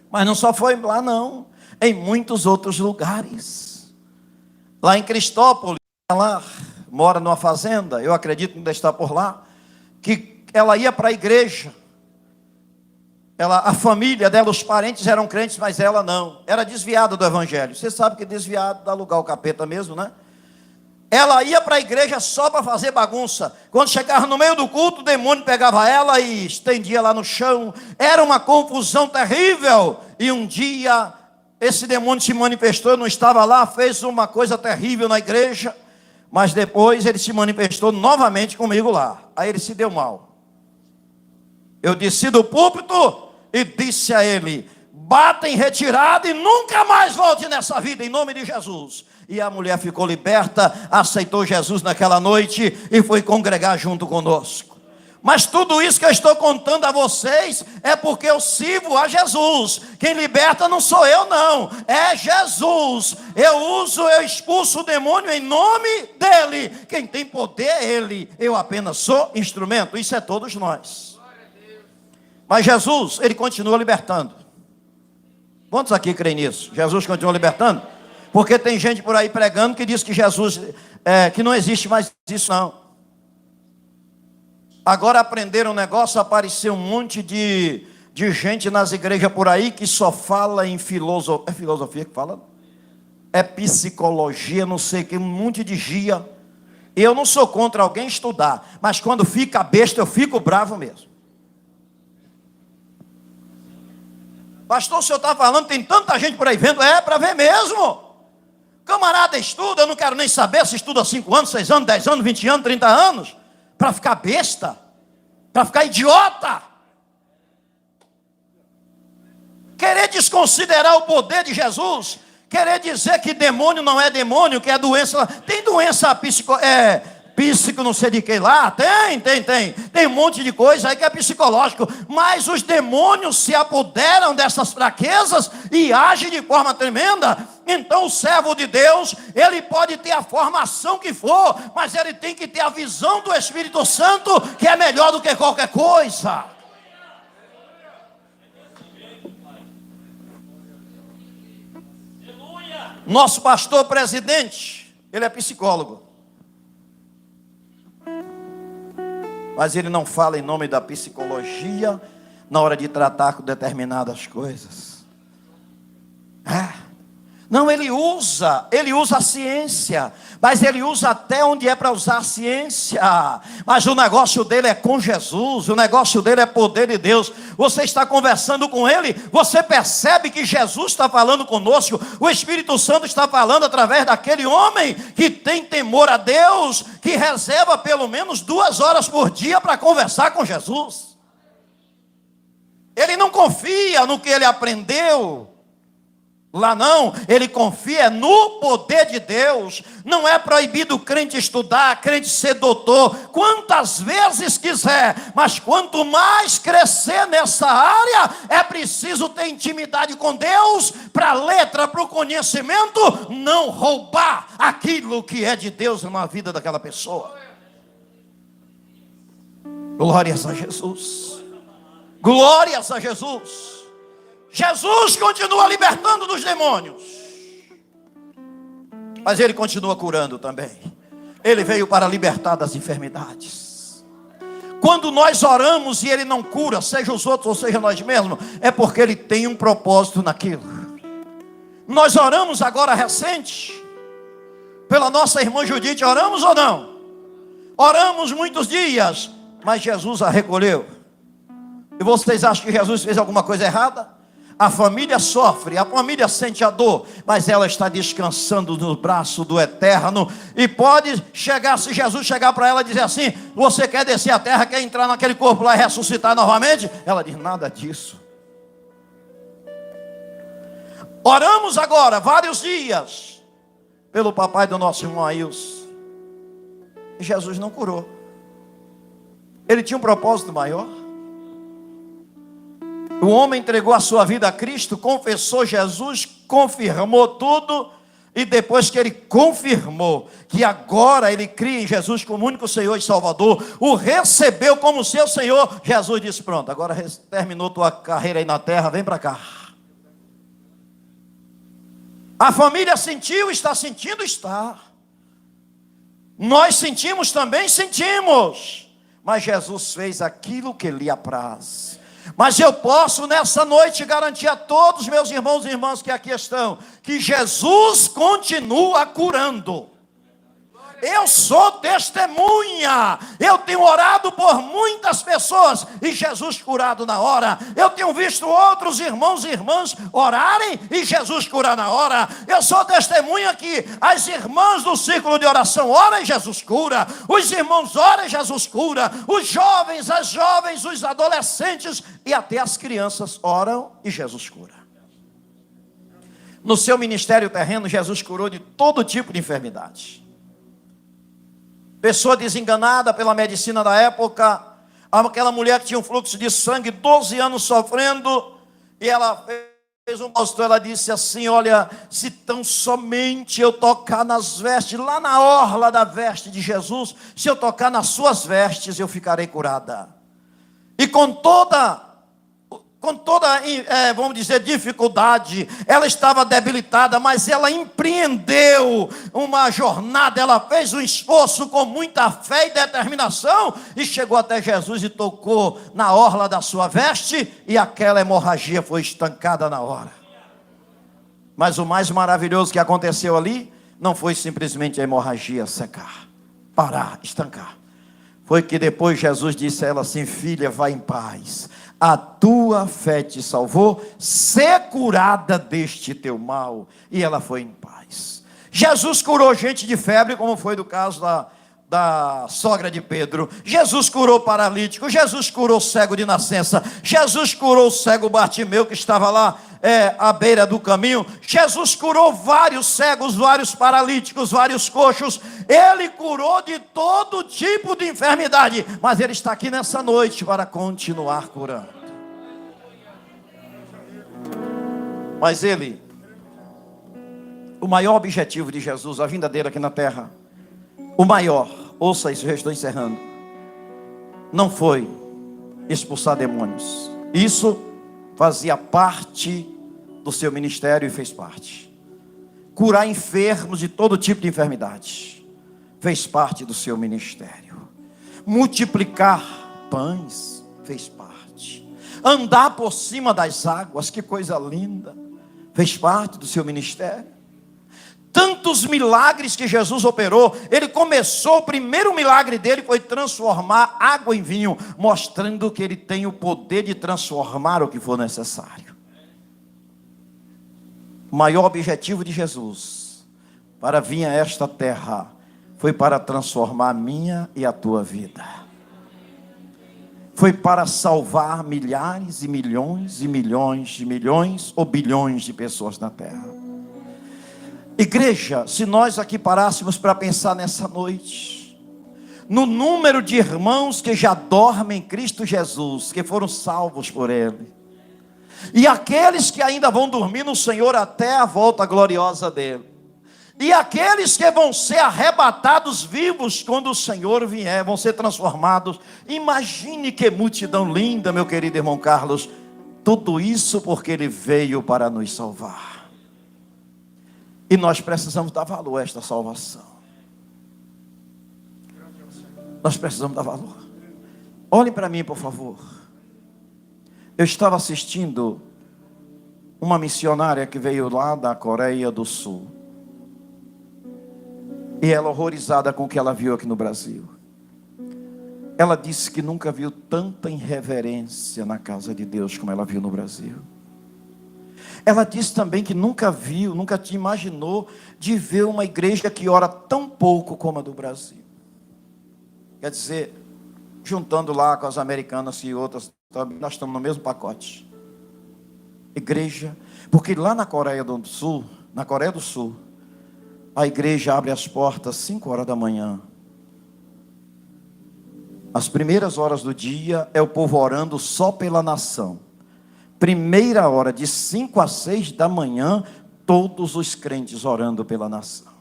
Mas não só foi lá não, em muitos outros lugares. Lá em Cristópolis, ela mora numa fazenda, eu acredito que ainda está por lá, que ela ia para a igreja. A família dela, os parentes eram crentes, mas ela não. Era desviada do evangelho. Você sabe que desviado dá lugar ao capeta mesmo, né? Ela ia para a igreja só para fazer bagunça. Quando chegava no meio do culto, o demônio pegava ela e estendia lá no chão. Era uma confusão terrível. E um dia, esse demônio se manifestou, eu não estava lá, fez uma coisa terrível na igreja. Mas depois ele se manifestou novamente comigo lá. Aí ele se deu mal. Eu desci do púlpito e disse a ele: bata em retirada e nunca mais volte nessa vida, em nome de Jesus. E a mulher ficou liberta, aceitou Jesus naquela noite e foi congregar junto conosco. Mas tudo isso que eu estou contando a vocês é porque eu sirvo a Jesus. Quem liberta não sou eu não, é Jesus. Eu expulso o demônio em nome dele. Quem tem poder é ele, eu apenas sou instrumento. Isso é todos nós. Mas Jesus, ele continua libertando. Quantos aqui creem nisso? Jesus continua libertando? Porque tem gente por aí pregando que diz que Jesus, que não existe mais isso não. Agora aprenderam um negócio, apareceu um monte de gente nas igrejas por aí que só fala em filosofia. É filosofia que fala? É psicologia, não sei o que, um monte de gia. Eu não sou contra alguém estudar, mas quando fica besta eu fico bravo mesmo. Pastor, o senhor está falando, tem tanta gente por aí vendo. É para ver mesmo. Camarada estuda, eu não quero nem saber se estuda 5 anos, 6 anos, 10 anos, 20 anos, 30 anos. Para ficar besta. Para ficar idiota. Querer desconsiderar o poder de Jesus. Querer dizer que demônio não é demônio, que é doença. Tem doença psico não sei de que lá, tem um monte de coisa aí que é psicológico, mas os demônios se apoderam dessas fraquezas e agem de forma tremenda. Então o servo de Deus, ele pode ter a formação que for, mas ele tem que ter a visão do Espírito Santo, que é melhor do que qualquer coisa. Nosso pastor presidente, ele é psicólogo. Mas ele não fala em nome da psicologia na hora de tratar com determinadas coisas. Não, ele usa a ciência, mas ele usa até onde é para usar a ciência. Mas o negócio dele é com Jesus, o negócio dele é poder de Deus. Você está conversando com ele, você percebe que Jesus está falando conosco, o Espírito Santo está falando através daquele homem que tem temor a Deus, que reserva pelo menos 2 horas por dia para conversar com Jesus. Ele não confia no que ele aprendeu lá, não, ele confia no poder de Deus. Não é proibido o crente estudar, crente ser doutor, quantas vezes quiser, mas quanto mais crescer nessa área, é preciso ter intimidade com Deus, para a letra, para o conhecimento, não roubar aquilo que é de Deus na vida daquela pessoa. Glórias a Jesus, glórias a Jesus. Jesus continua libertando dos demônios, mas ele continua curando também. Ele veio para libertar das enfermidades. Quando nós oramos e ele não cura, seja os outros ou seja nós mesmos, é porque ele tem um propósito naquilo. Nós oramos agora recente pela nossa irmã Judite, oramos ou não? Oramos muitos dias, mas Jesus a recolheu. E vocês acham que Jesus fez alguma coisa errada? A família sofre, a família sente a dor, mas ela está descansando no braço do Eterno. E pode chegar, se Jesus chegar para ela e dizer assim: você quer descer a terra, quer entrar naquele corpo lá e ressuscitar novamente? Ela diz: nada disso. Oramos agora, vários dias, pelo papai do nosso irmão Ailson, e Jesus não curou. Ele tinha um propósito maior. O homem entregou a sua vida a Cristo, confessou Jesus, confirmou tudo, e depois que ele confirmou que agora ele cria em Jesus como único Senhor e Salvador, o recebeu como seu Senhor, Jesus disse: pronto, agora terminou tua carreira aí na terra, vem para cá. A família sentiu, está sentindo, está. Nós sentimos também, sentimos, mas Jesus fez aquilo que lhe apraz. Mas eu posso nessa noite garantir a todos meus irmãos e irmãs que aqui estão, que Jesus continua curando. Eu sou testemunha, eu tenho orado por muitas pessoas e Jesus curado na hora. Eu tenho visto outros irmãos e irmãs orarem e Jesus curar na hora. Eu sou testemunha que as irmãs do círculo de oração oram e Jesus cura. Os irmãos oram e Jesus cura. Os jovens, as jovens, os adolescentes e até as crianças oram e Jesus cura. No seu ministério terreno, Jesus curou de todo tipo de enfermidade. Pessoa desenganada pela medicina da época, aquela mulher que tinha um fluxo de sangue, 12 anos sofrendo, e ela fez um pastor, ela disse assim: olha, se tão somente eu tocar nas vestes, lá na orla da veste de Jesus, se eu tocar nas suas vestes, eu ficarei curada. E com toda, vamos dizer, dificuldade, ela estava debilitada, mas ela empreendeu uma jornada, ela fez um esforço com muita fé e determinação, e chegou até Jesus e tocou na orla da sua veste, e aquela hemorragia foi estancada na hora. Mas o mais maravilhoso que aconteceu ali, não foi simplesmente a hemorragia secar, parar, estancar. Foi que depois Jesus disse a ela assim: filha, vai em paz, a tua fé te salvou, sê curada deste teu mal. E ela foi em paz. Jesus curou gente de febre, como foi do caso da sogra de Pedro. Jesus curou paralítico, Jesus curou cego de nascença, Jesus curou o cego Bartimeu que estava lá à beira do caminho. Jesus curou vários cegos, vários paralíticos, vários coxos. Ele curou de todo tipo de enfermidade, mas ele está aqui nessa noite para continuar curando. Mas ele, o maior objetivo de Jesus, a vinda dele aqui na terra, o maior, ouça isso, eu estou encerrando, não foi expulsar demônios. Isso fazia parte do seu ministério e fez parte. Curar enfermos de todo tipo de enfermidade fez parte do seu ministério. Multiplicar pães fez parte. Andar por cima das águas, que coisa linda, fez parte do seu ministério. tantos milagres que Jesus operou. Ele começou, o primeiro milagre dele foi transformar água em vinho, mostrando que ele tem o poder de transformar o que for necessário. O maior objetivo de Jesus para vir a esta terra foi para transformar a minha e a tua vida. Foi para salvar milhares e milhões e milhões de milhões ou bilhões de pessoas na terra. Igreja, se nós aqui parássemos para pensar nessa noite, no número de irmãos que já dormem em Cristo Jesus, que foram salvos por Ele, e aqueles que ainda vão dormir no Senhor até a volta gloriosa dEle, e aqueles que vão ser arrebatados vivos quando o Senhor vier, vão ser transformados. Imagine que multidão linda, meu querido irmão Carlos. Tudo isso porque Ele veio para nos salvar. E nós precisamos dar valor a esta salvação. Nós precisamos dar valor. Olhem para mim, por favor. Eu estava assistindo uma missionária que veio lá da Coreia do Sul. E ela, horrorizada com o que ela viu aqui no Brasil, ela disse que nunca viu tanta irreverência na casa de Deus como ela viu no Brasil. Ela disse também que nunca te imaginou de ver uma igreja que ora tão pouco como a do Brasil. Quer dizer, juntando lá com as americanas e outras, nós estamos no mesmo pacote. Igreja, porque lá na Coreia do Sul, a igreja abre as portas às 5 horas da manhã. As primeiras horas do dia é o povo orando só pela nação. Primeira hora, de 5 a 6 da manhã, todos os crentes orando pela nação.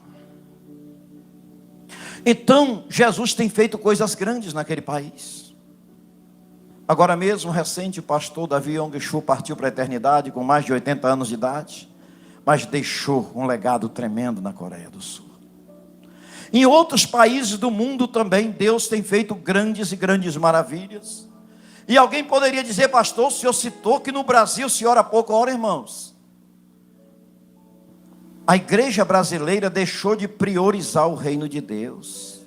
Então, Jesus tem feito coisas grandes naquele país. Agora mesmo, recente, o pastor Davi Yong-Chu partiu para a eternidade com mais de 80 anos de idade. Mas deixou um legado tremendo na Coreia do Sul. Em outros países do mundo também, Deus tem feito grandes e grandes maravilhas. E alguém poderia dizer, pastor, o senhor citou que no Brasil se ora pouco. Ora, irmãos, a igreja brasileira deixou de priorizar o reino de Deus.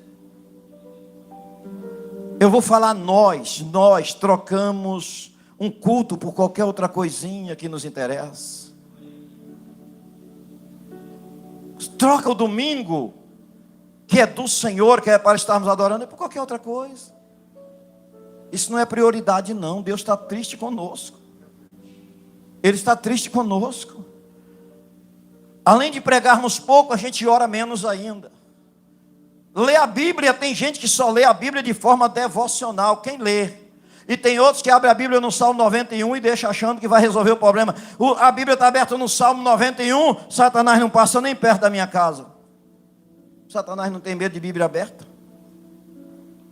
Eu vou falar nós trocamos um culto por qualquer outra coisinha que nos interessa. Troca o domingo, que é do Senhor, que é para estarmos adorando, é por qualquer outra coisa. Isso não é prioridade não. Deus está triste conosco. Ele está triste conosco. Além de pregarmos pouco, a gente ora menos ainda. Lê a Bíblia, tem gente que só lê a Bíblia de forma devocional. Quem lê? E tem outros que abrem a Bíblia no Salmo 91 e deixam achando que vai resolver o problema. A Bíblia está aberta no Salmo 91, Satanás não passa nem perto da minha casa. Satanás não tem medo de Bíblia aberta.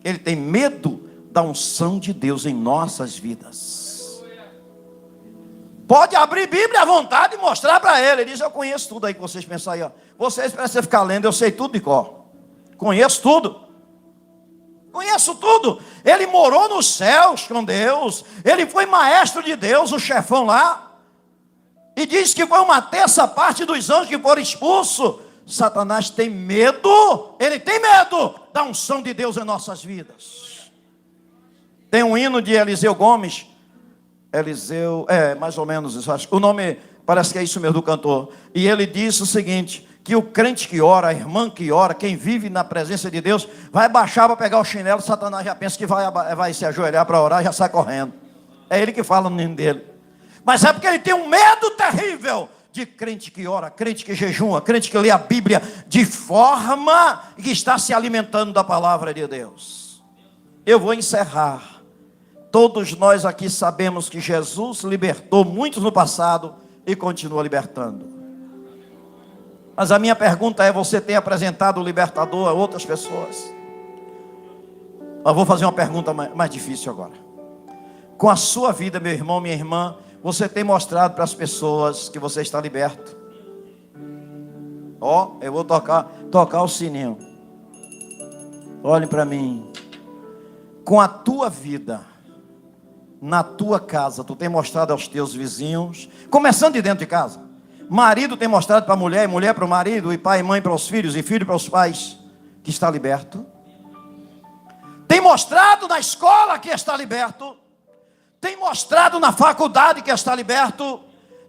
Ele tem medo da unção de Deus em nossas vidas. Pode abrir Bíblia à vontade e mostrar para ele. Ele diz, eu conheço tudo aí que vocês pensam aí. Ó. Vocês precisam ficar lendo, eu sei tudo de cor. Conheço tudo. Conheço tudo. Ele morou nos céus com Deus. Ele foi maestro de Deus, o chefão lá. E diz que foi uma terça parte dos anjos que foram expulsos. Satanás tem medo. Ele tem medo da unção de Deus em nossas vidas. Tem um hino de Eliseu Gomes. Eliseu, mais ou menos isso. Acho. O nome parece que é isso mesmo do cantor. E ele diz o seguinte: que o crente que ora, a irmã que ora, quem vive na presença de Deus, vai baixar para pegar o chinelo, Satanás já pensa que vai se ajoelhar para orar e já sai correndo. É ele que fala no nome dele. Mas é porque ele tem um medo terrível de crente que ora, crente que jejua, crente que lê a Bíblia de forma que está se alimentando da palavra de Deus. Eu vou encerrar. Todos nós aqui sabemos que Jesus libertou muitos no passado e continua libertando. Mas a minha pergunta é, você tem apresentado o libertador a outras pessoas? Eu vou fazer uma pergunta mais difícil agora. Com a sua vida, meu irmão, minha irmã, você tem mostrado para as pessoas que você está liberto? Ó, eu vou tocar o sininho. Olhem para mim. Com a tua vida, na tua casa, tu tem mostrado aos teus vizinhos, começando de dentro de casa, Marido tem mostrado para a mulher, e mulher para o marido, e pai e mãe para os filhos, e filho para os pais, que está liberto. Tem mostrado na escola que está liberto. Tem mostrado na faculdade que está liberto.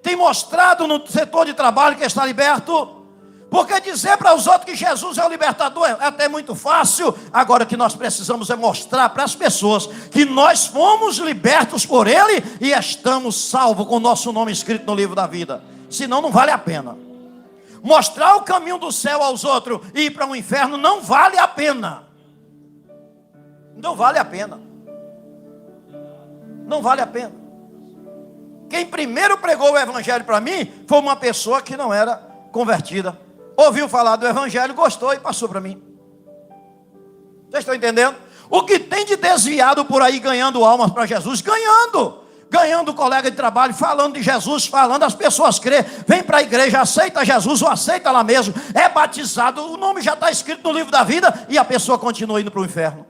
Tem mostrado no setor de trabalho que está liberto. Porque dizer para os outros que Jesus é o libertador é até muito fácil. Agora o que nós precisamos é mostrar para as pessoas que nós fomos libertos por Ele e estamos salvos com o nosso nome escrito no livro da vida. Senão não vale a pena. Mostrar o caminho do céu aos outros e ir para um inferno não vale a pena. Não vale a pena. Não vale a pena. Quem primeiro pregou o evangelho para mim foi uma pessoa que não era convertida. Ouviu falar do evangelho, gostou e passou para mim. Vocês estão entendendo? O que tem de desviado por aí ganhando almas para Jesus? Ganhando colega de trabalho, falando de Jesus, falando, as pessoas crêem, vem para a igreja, aceita Jesus ou aceita lá mesmo, é batizado, o nome já está escrito no livro da vida e a pessoa continua indo para o inferno.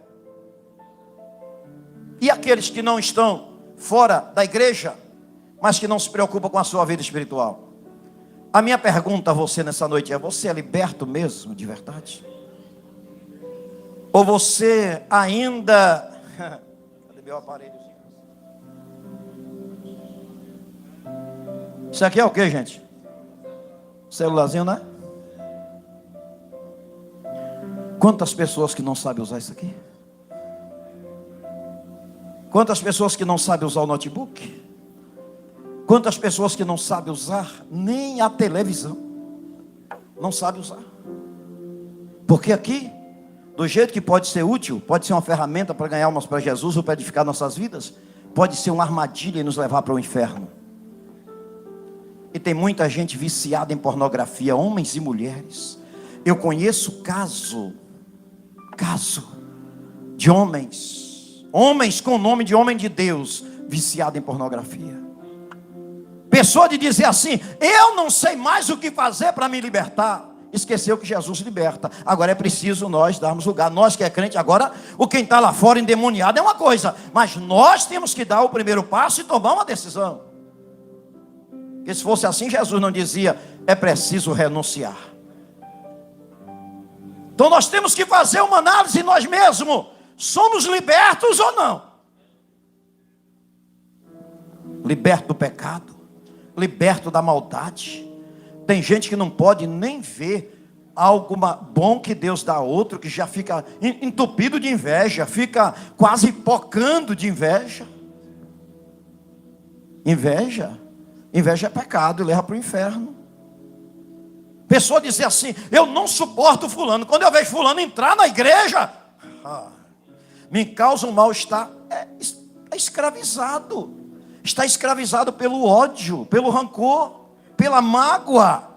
E aqueles que não estão fora da igreja, mas que não se preocupam com a sua vida espiritual? A minha pergunta a você nessa noite é: você é liberto mesmo, de verdade? Ou você ainda... Cadê meu aparelho? Isso aqui é o que, gente? Celularzinho, né? Quantas pessoas que não sabem usar isso aqui? Quantas pessoas que não sabem usar o notebook? Quantas pessoas que não sabem usar nem a televisão? Não sabem usar. Porque aqui, do jeito que pode ser útil, pode ser uma ferramenta para ganhar almas para Jesus ou para edificar nossas vidas, pode ser uma armadilha e nos levar para o inferno. E tem muita gente viciada em pornografia, homens e mulheres. Eu conheço caso de homens com o nome de homem de Deus, viciado em pornografia. Pessoa de dizer assim: eu não sei mais o que fazer para me libertar. Esqueceu que Jesus liberta. Agora é preciso nós darmos lugar. Nós que é crente, agora o quem está lá fora endemoniado é uma coisa, mas nós temos que dar o primeiro passo e tomar uma decisão. Porque se fosse assim, Jesus não dizia: é preciso renunciar. Então nós temos que fazer uma análise em nós mesmos. Somos libertos ou não? Liberto do pecado, liberto da maldade. Tem gente que não pode nem ver algo bom que Deus dá a outro, que já fica entupido de inveja, fica quase pocando de inveja. Inveja é pecado e leva para o inferno. Pessoa dizer assim: eu não suporto fulano. Quando eu vejo fulano entrar na igreja, me causa um mal-estar. É escravizado. Está escravizado pelo ódio, pelo rancor, pela mágoa.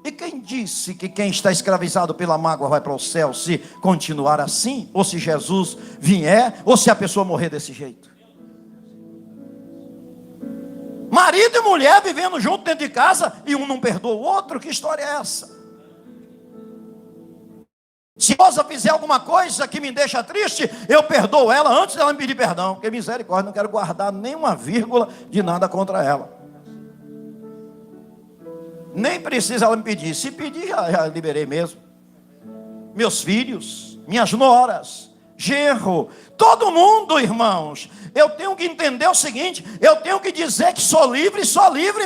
E quem disse que quem está escravizado pela mágoa vai para o céu se continuar assim? Ou se Jesus vier? Ou se a pessoa morrer desse jeito? Marido e mulher vivendo junto dentro de casa e um não perdoa o outro? Que história é essa? Se a esposa fizer alguma coisa que me deixa triste, eu perdoo ela antes dela me pedir perdão. Porque misericórdia, não quero guardar nenhuma vírgula de nada contra ela. Nem precisa ela me pedir. Se pedir, já liberei mesmo. Meus filhos, minhas noras, genro, todo mundo, irmãos. Eu tenho que entender o seguinte: eu tenho que dizer que sou livre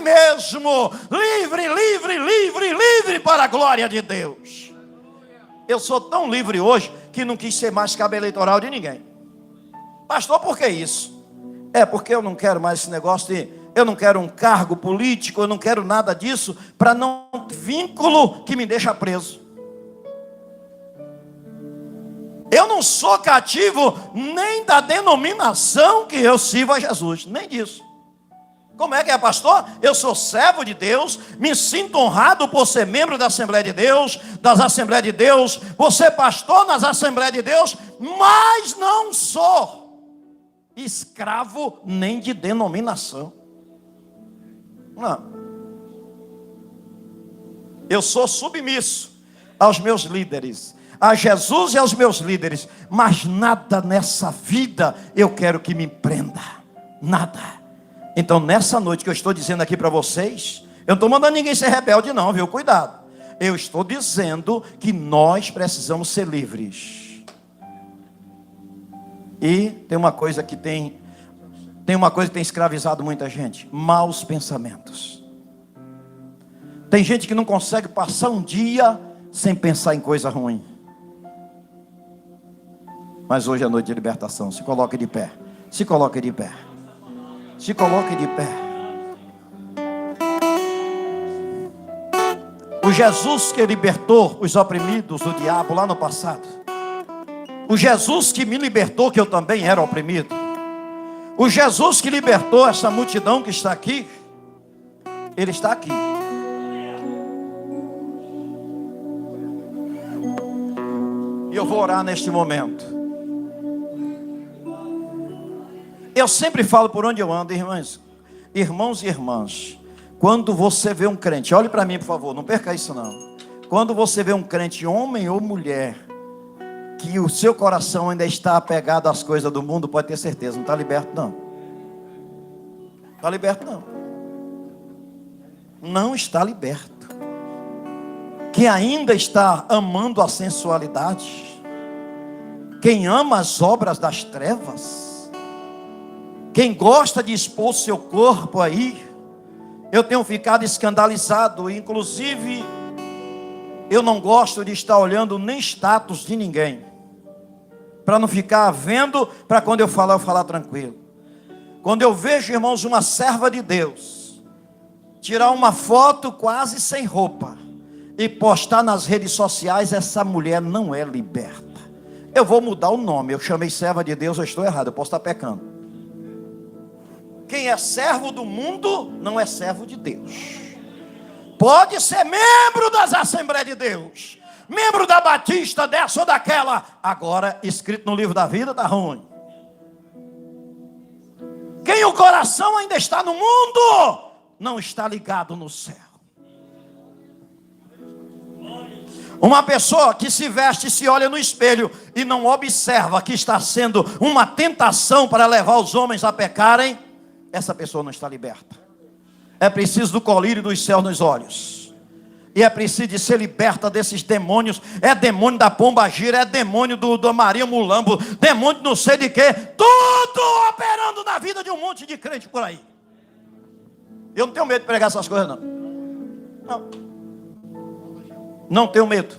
mesmo. Livre para a glória de Deus. Eu sou tão livre hoje que não quis ser mais cabo eleitoral de ninguém. Pastor, por que isso? É porque eu não quero mais esse negócio de... eu não quero um cargo político, eu não quero nada disso, para não ter vínculo que me deixa preso. Eu não sou cativo nem da denominação que eu sirvo a Jesus, nem disso. Como é que é, pastor? Eu sou servo de Deus, me sinto honrado por ser membro da Assembleia de Deus, das Assembleias de Deus, por ser pastor nas Assembleias de Deus, mas não sou escravo nem de denominação. Não. Eu sou submisso aos meus líderes, a Jesus e aos meus líderes, mas nada nessa vida eu quero que me prenda, nada. Então nessa noite que eu estou dizendo aqui para vocês, Eu não estou mandando ninguém ser rebelde não, viu? Cuidado. Eu estou dizendo que nós precisamos ser livres. E tem uma coisa que tem escravizado muita gente: maus pensamentos. Tem gente que não consegue passar um dia sem pensar em coisa ruim. Mas hoje é noite de libertação. Se coloque de pé. Se coloque de pé. Se coloque de pé. O Jesus que libertou os oprimidos do diabo lá no passado. O Jesus que me libertou, que eu também era oprimido. O Jesus que libertou essa multidão que está aqui. Ele está aqui. E eu vou orar neste momento. Eu sempre falo por onde eu ando, irmãos e irmãs. Quando você vê um crente, olhe para mim por favor, não perca isso não. Quando você vê um crente, homem ou mulher, que o seu coração ainda está apegado às coisas do mundo, pode ter certeza, não está liberto não. Não está liberto não. Não está liberto. Quem ainda está amando a sensualidade, quem ama as obras das trevas, quem gosta de expor seu corpo aí, eu tenho ficado escandalizado. Inclusive, eu não gosto de estar olhando nem status de ninguém, para não ficar vendo, para quando eu falar tranquilo. Quando eu vejo, irmãos, uma serva de Deus tirar uma foto quase sem roupa e postar nas redes sociais, essa mulher não é liberta. Eu vou mudar o nome. Eu chamei serva de Deus, eu estou errado, eu posso estar pecando. Quem é servo do mundo não é servo de Deus. Pode ser membro das Assembleias de Deus, membro da Batista, dessa ou daquela. Agora, escrito no livro da vida, está ruim. Quem o coração ainda está no mundo, não está ligado no céu. Uma pessoa que se veste e se olha no espelho e não observa que está sendo uma tentação para levar os homens a pecarem, essa pessoa não está liberta. É preciso do colírio dos céus nos olhos. E é preciso de ser liberta desses demônios. É demônio da pombagira, é demônio do Maria Mulambo, demônio de não sei de quê. Tudo operando na vida de um monte de crente por aí. Eu não tenho medo de pregar essas coisas não. Não. Não tenho medo.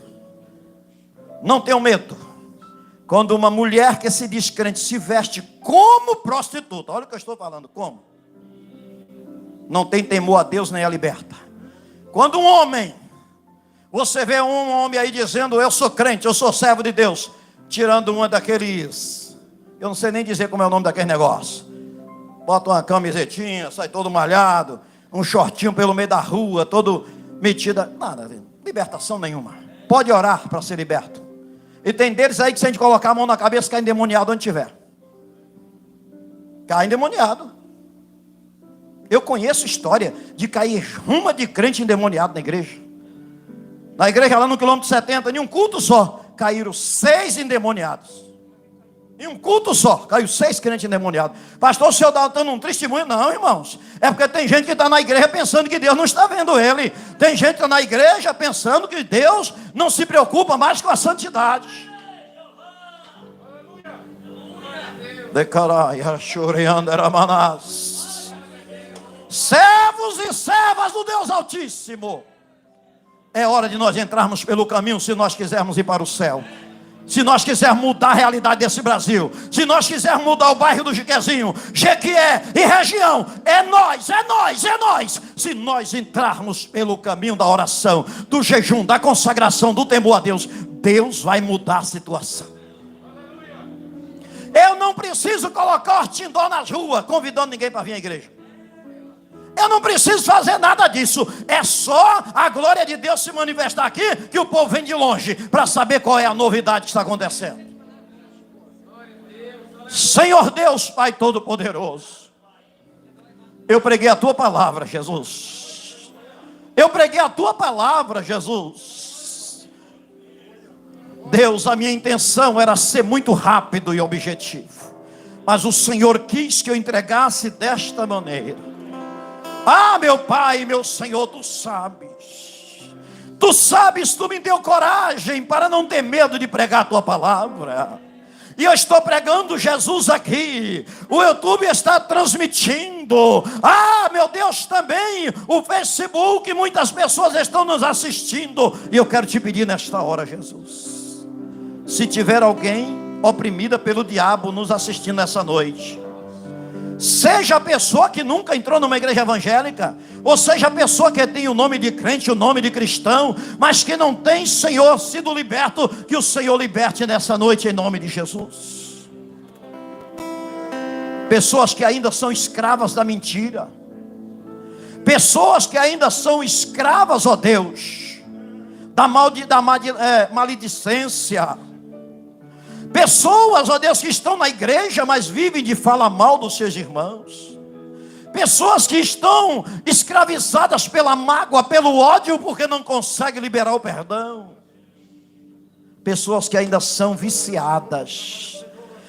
Não tenho medo. Quando uma mulher que se diz crente se veste como prostituta, olha o que eu estou falando, como? Não tem temor a Deus nem a liberta. Quando um homem, você vê um homem aí dizendo, eu sou crente, eu sou servo de Deus, tirando uma daqueles, eu não sei nem dizer como é o nome daquele negócio, bota uma camisetinha, sai todo malhado, um shortinho pelo meio da rua, todo metida, nada, libertação nenhuma. Pode orar para ser liberto. E tem deles aí que se a gente colocar a mão na cabeça, cai endemoniado onde tiver. Cai endemoniado. Eu conheço história de cair uma de crente endemoniado na igreja. Na igreja lá no quilômetro 70, em um culto só, caíram 6 endemoniados. Em um culto só, caiu 6 crentes endemoniados. Pastor, o senhor está dando um testemunho? Não, irmãos. É porque tem gente que está na igreja pensando que Deus não está vendo ele. Tem gente que está na igreja pensando que Deus não se preocupa mais com a santidade. Servos e servas do Deus Altíssimo. É hora de nós entrarmos pelo caminho se nós quisermos ir para o céu. Se nós quisermos mudar a realidade desse Brasil, se nós quisermos mudar o bairro do Jequiézinho, Jequié e região, é nós, é nós, é nós. Se nós entrarmos pelo caminho da oração, do jejum, da consagração, do temor a Deus, Deus vai mudar a situação. Eu não preciso colocar tindó nas ruas, convidando ninguém para vir à igreja. Eu não preciso fazer nada disso. É só a glória de Deus se manifestar aqui, que o povo vem de longe para saber qual é a novidade que está acontecendo. Senhor Deus, Pai Todo-Poderoso, eu preguei a Tua palavra, Jesus. Eu preguei a Tua palavra, Jesus. Deus, a minha intenção era ser muito rápido e objetivo, mas o Senhor quis que eu entregasse desta maneira. Ah, meu Pai, meu Senhor, tu sabes, tu me deu coragem para não ter medo de pregar a tua palavra. E eu estou pregando Jesus aqui. O YouTube está transmitindo. Ah, meu Deus, também o Facebook, muitas pessoas estão nos assistindo. E eu quero te pedir nesta hora, Jesus, se tiver alguém oprimida pelo diabo nos assistindo nessa noite, seja a pessoa que nunca entrou numa igreja evangélica, ou seja a pessoa que tem o nome de crente, o nome de cristão, mas que não tem, Senhor, sido liberto, que o Senhor liberte nessa noite em nome de Jesus. Pessoas que ainda são escravas da mentira, pessoas que ainda são escravas, ó Deus, da maledicência. Pessoas, ó Deus, que estão na igreja, mas vivem de falar mal dos seus irmãos. Pessoas que estão escravizadas pela mágoa, pelo ódio, porque não conseguem liberar o perdão. Pessoas que ainda são viciadas,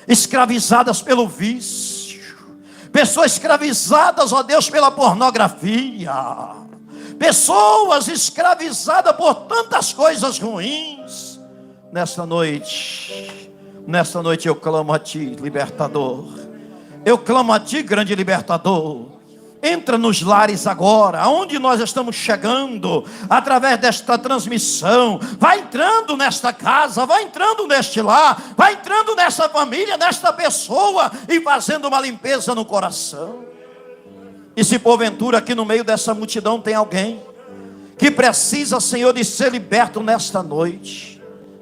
escravizadas pelo vício. Pessoas escravizadas, ó Deus, pela pornografia. Pessoas escravizadas por tantas coisas ruins. Nessa noite eu clamo a Ti, libertador. Eu clamo a Ti, grande libertador. Entra nos lares agora, aonde nós estamos chegando, através desta transmissão. Vai entrando nesta casa, vai entrando neste lar, vai entrando nessa família, nesta pessoa, e fazendo uma limpeza no coração. E se porventura aqui no meio dessa multidão tem alguém que precisa, Senhor, de ser liberto nesta noite,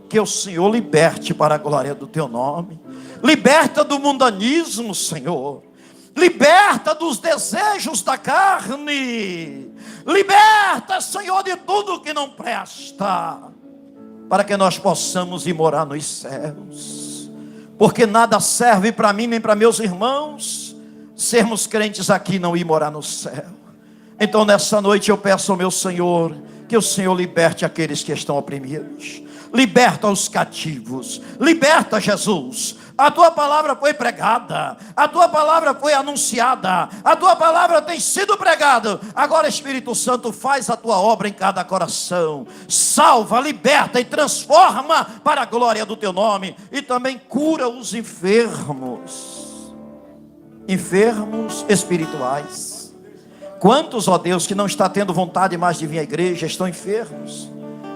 que o Senhor liberte para a glória do Teu nome. Liberta do mundanismo, Senhor. Liberta dos desejos da carne. Liberta, Senhor, de tudo que não presta, para que nós possamos ir morar nos céus. Porque nada serve para mim nem para meus irmãos sermos crentes aqui e não ir morar no céu. Então nessa noite eu peço ao meu Senhor que o Senhor liberte aqueles que estão oprimidos. Liberta os cativos, liberta, Jesus. A Tua palavra foi pregada, a Tua palavra foi anunciada, a Tua palavra tem sido pregada. Agora, Espírito Santo, faz a Tua obra em cada coração. Salva, liberta e transforma para a glória do Teu nome. E também cura os enfermos espirituais. Quantos, ó Deus, que não está tendo vontade mais de vir à igreja, estão enfermos.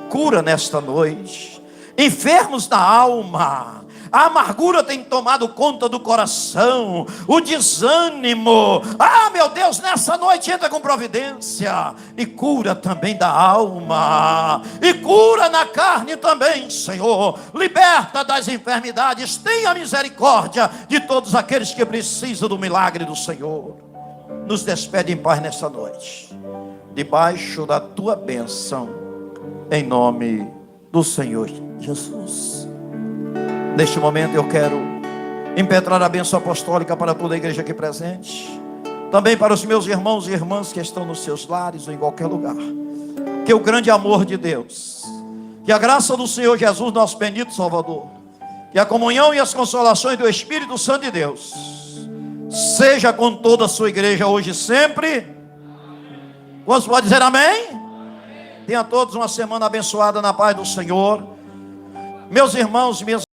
Cura nesta noite. Enfermos da alma. A amargura tem tomado conta do coração. O desânimo. Ah, meu Deus, nessa noite entra com providência. E cura também da alma. E cura na carne também, Senhor. Liberta das enfermidades. Tenha misericórdia de todos aqueles que precisam do milagre do Senhor. Nos despede em paz nessa noite, debaixo da Tua bênção, em nome do Senhor Jesus. Neste momento eu quero impetrar a bênção apostólica para toda a igreja aqui presente, também para os meus irmãos e irmãs que estão nos seus lares ou em qualquer lugar. Que o grande amor de Deus, que a graça do Senhor Jesus, nosso bendito Salvador, que a comunhão e as consolações do Espírito Santo de Deus seja com toda a sua igreja hoje e sempre. Quantos podem dizer amém? Tenha todos uma semana abençoada na paz do Senhor. Meus irmãos e minhas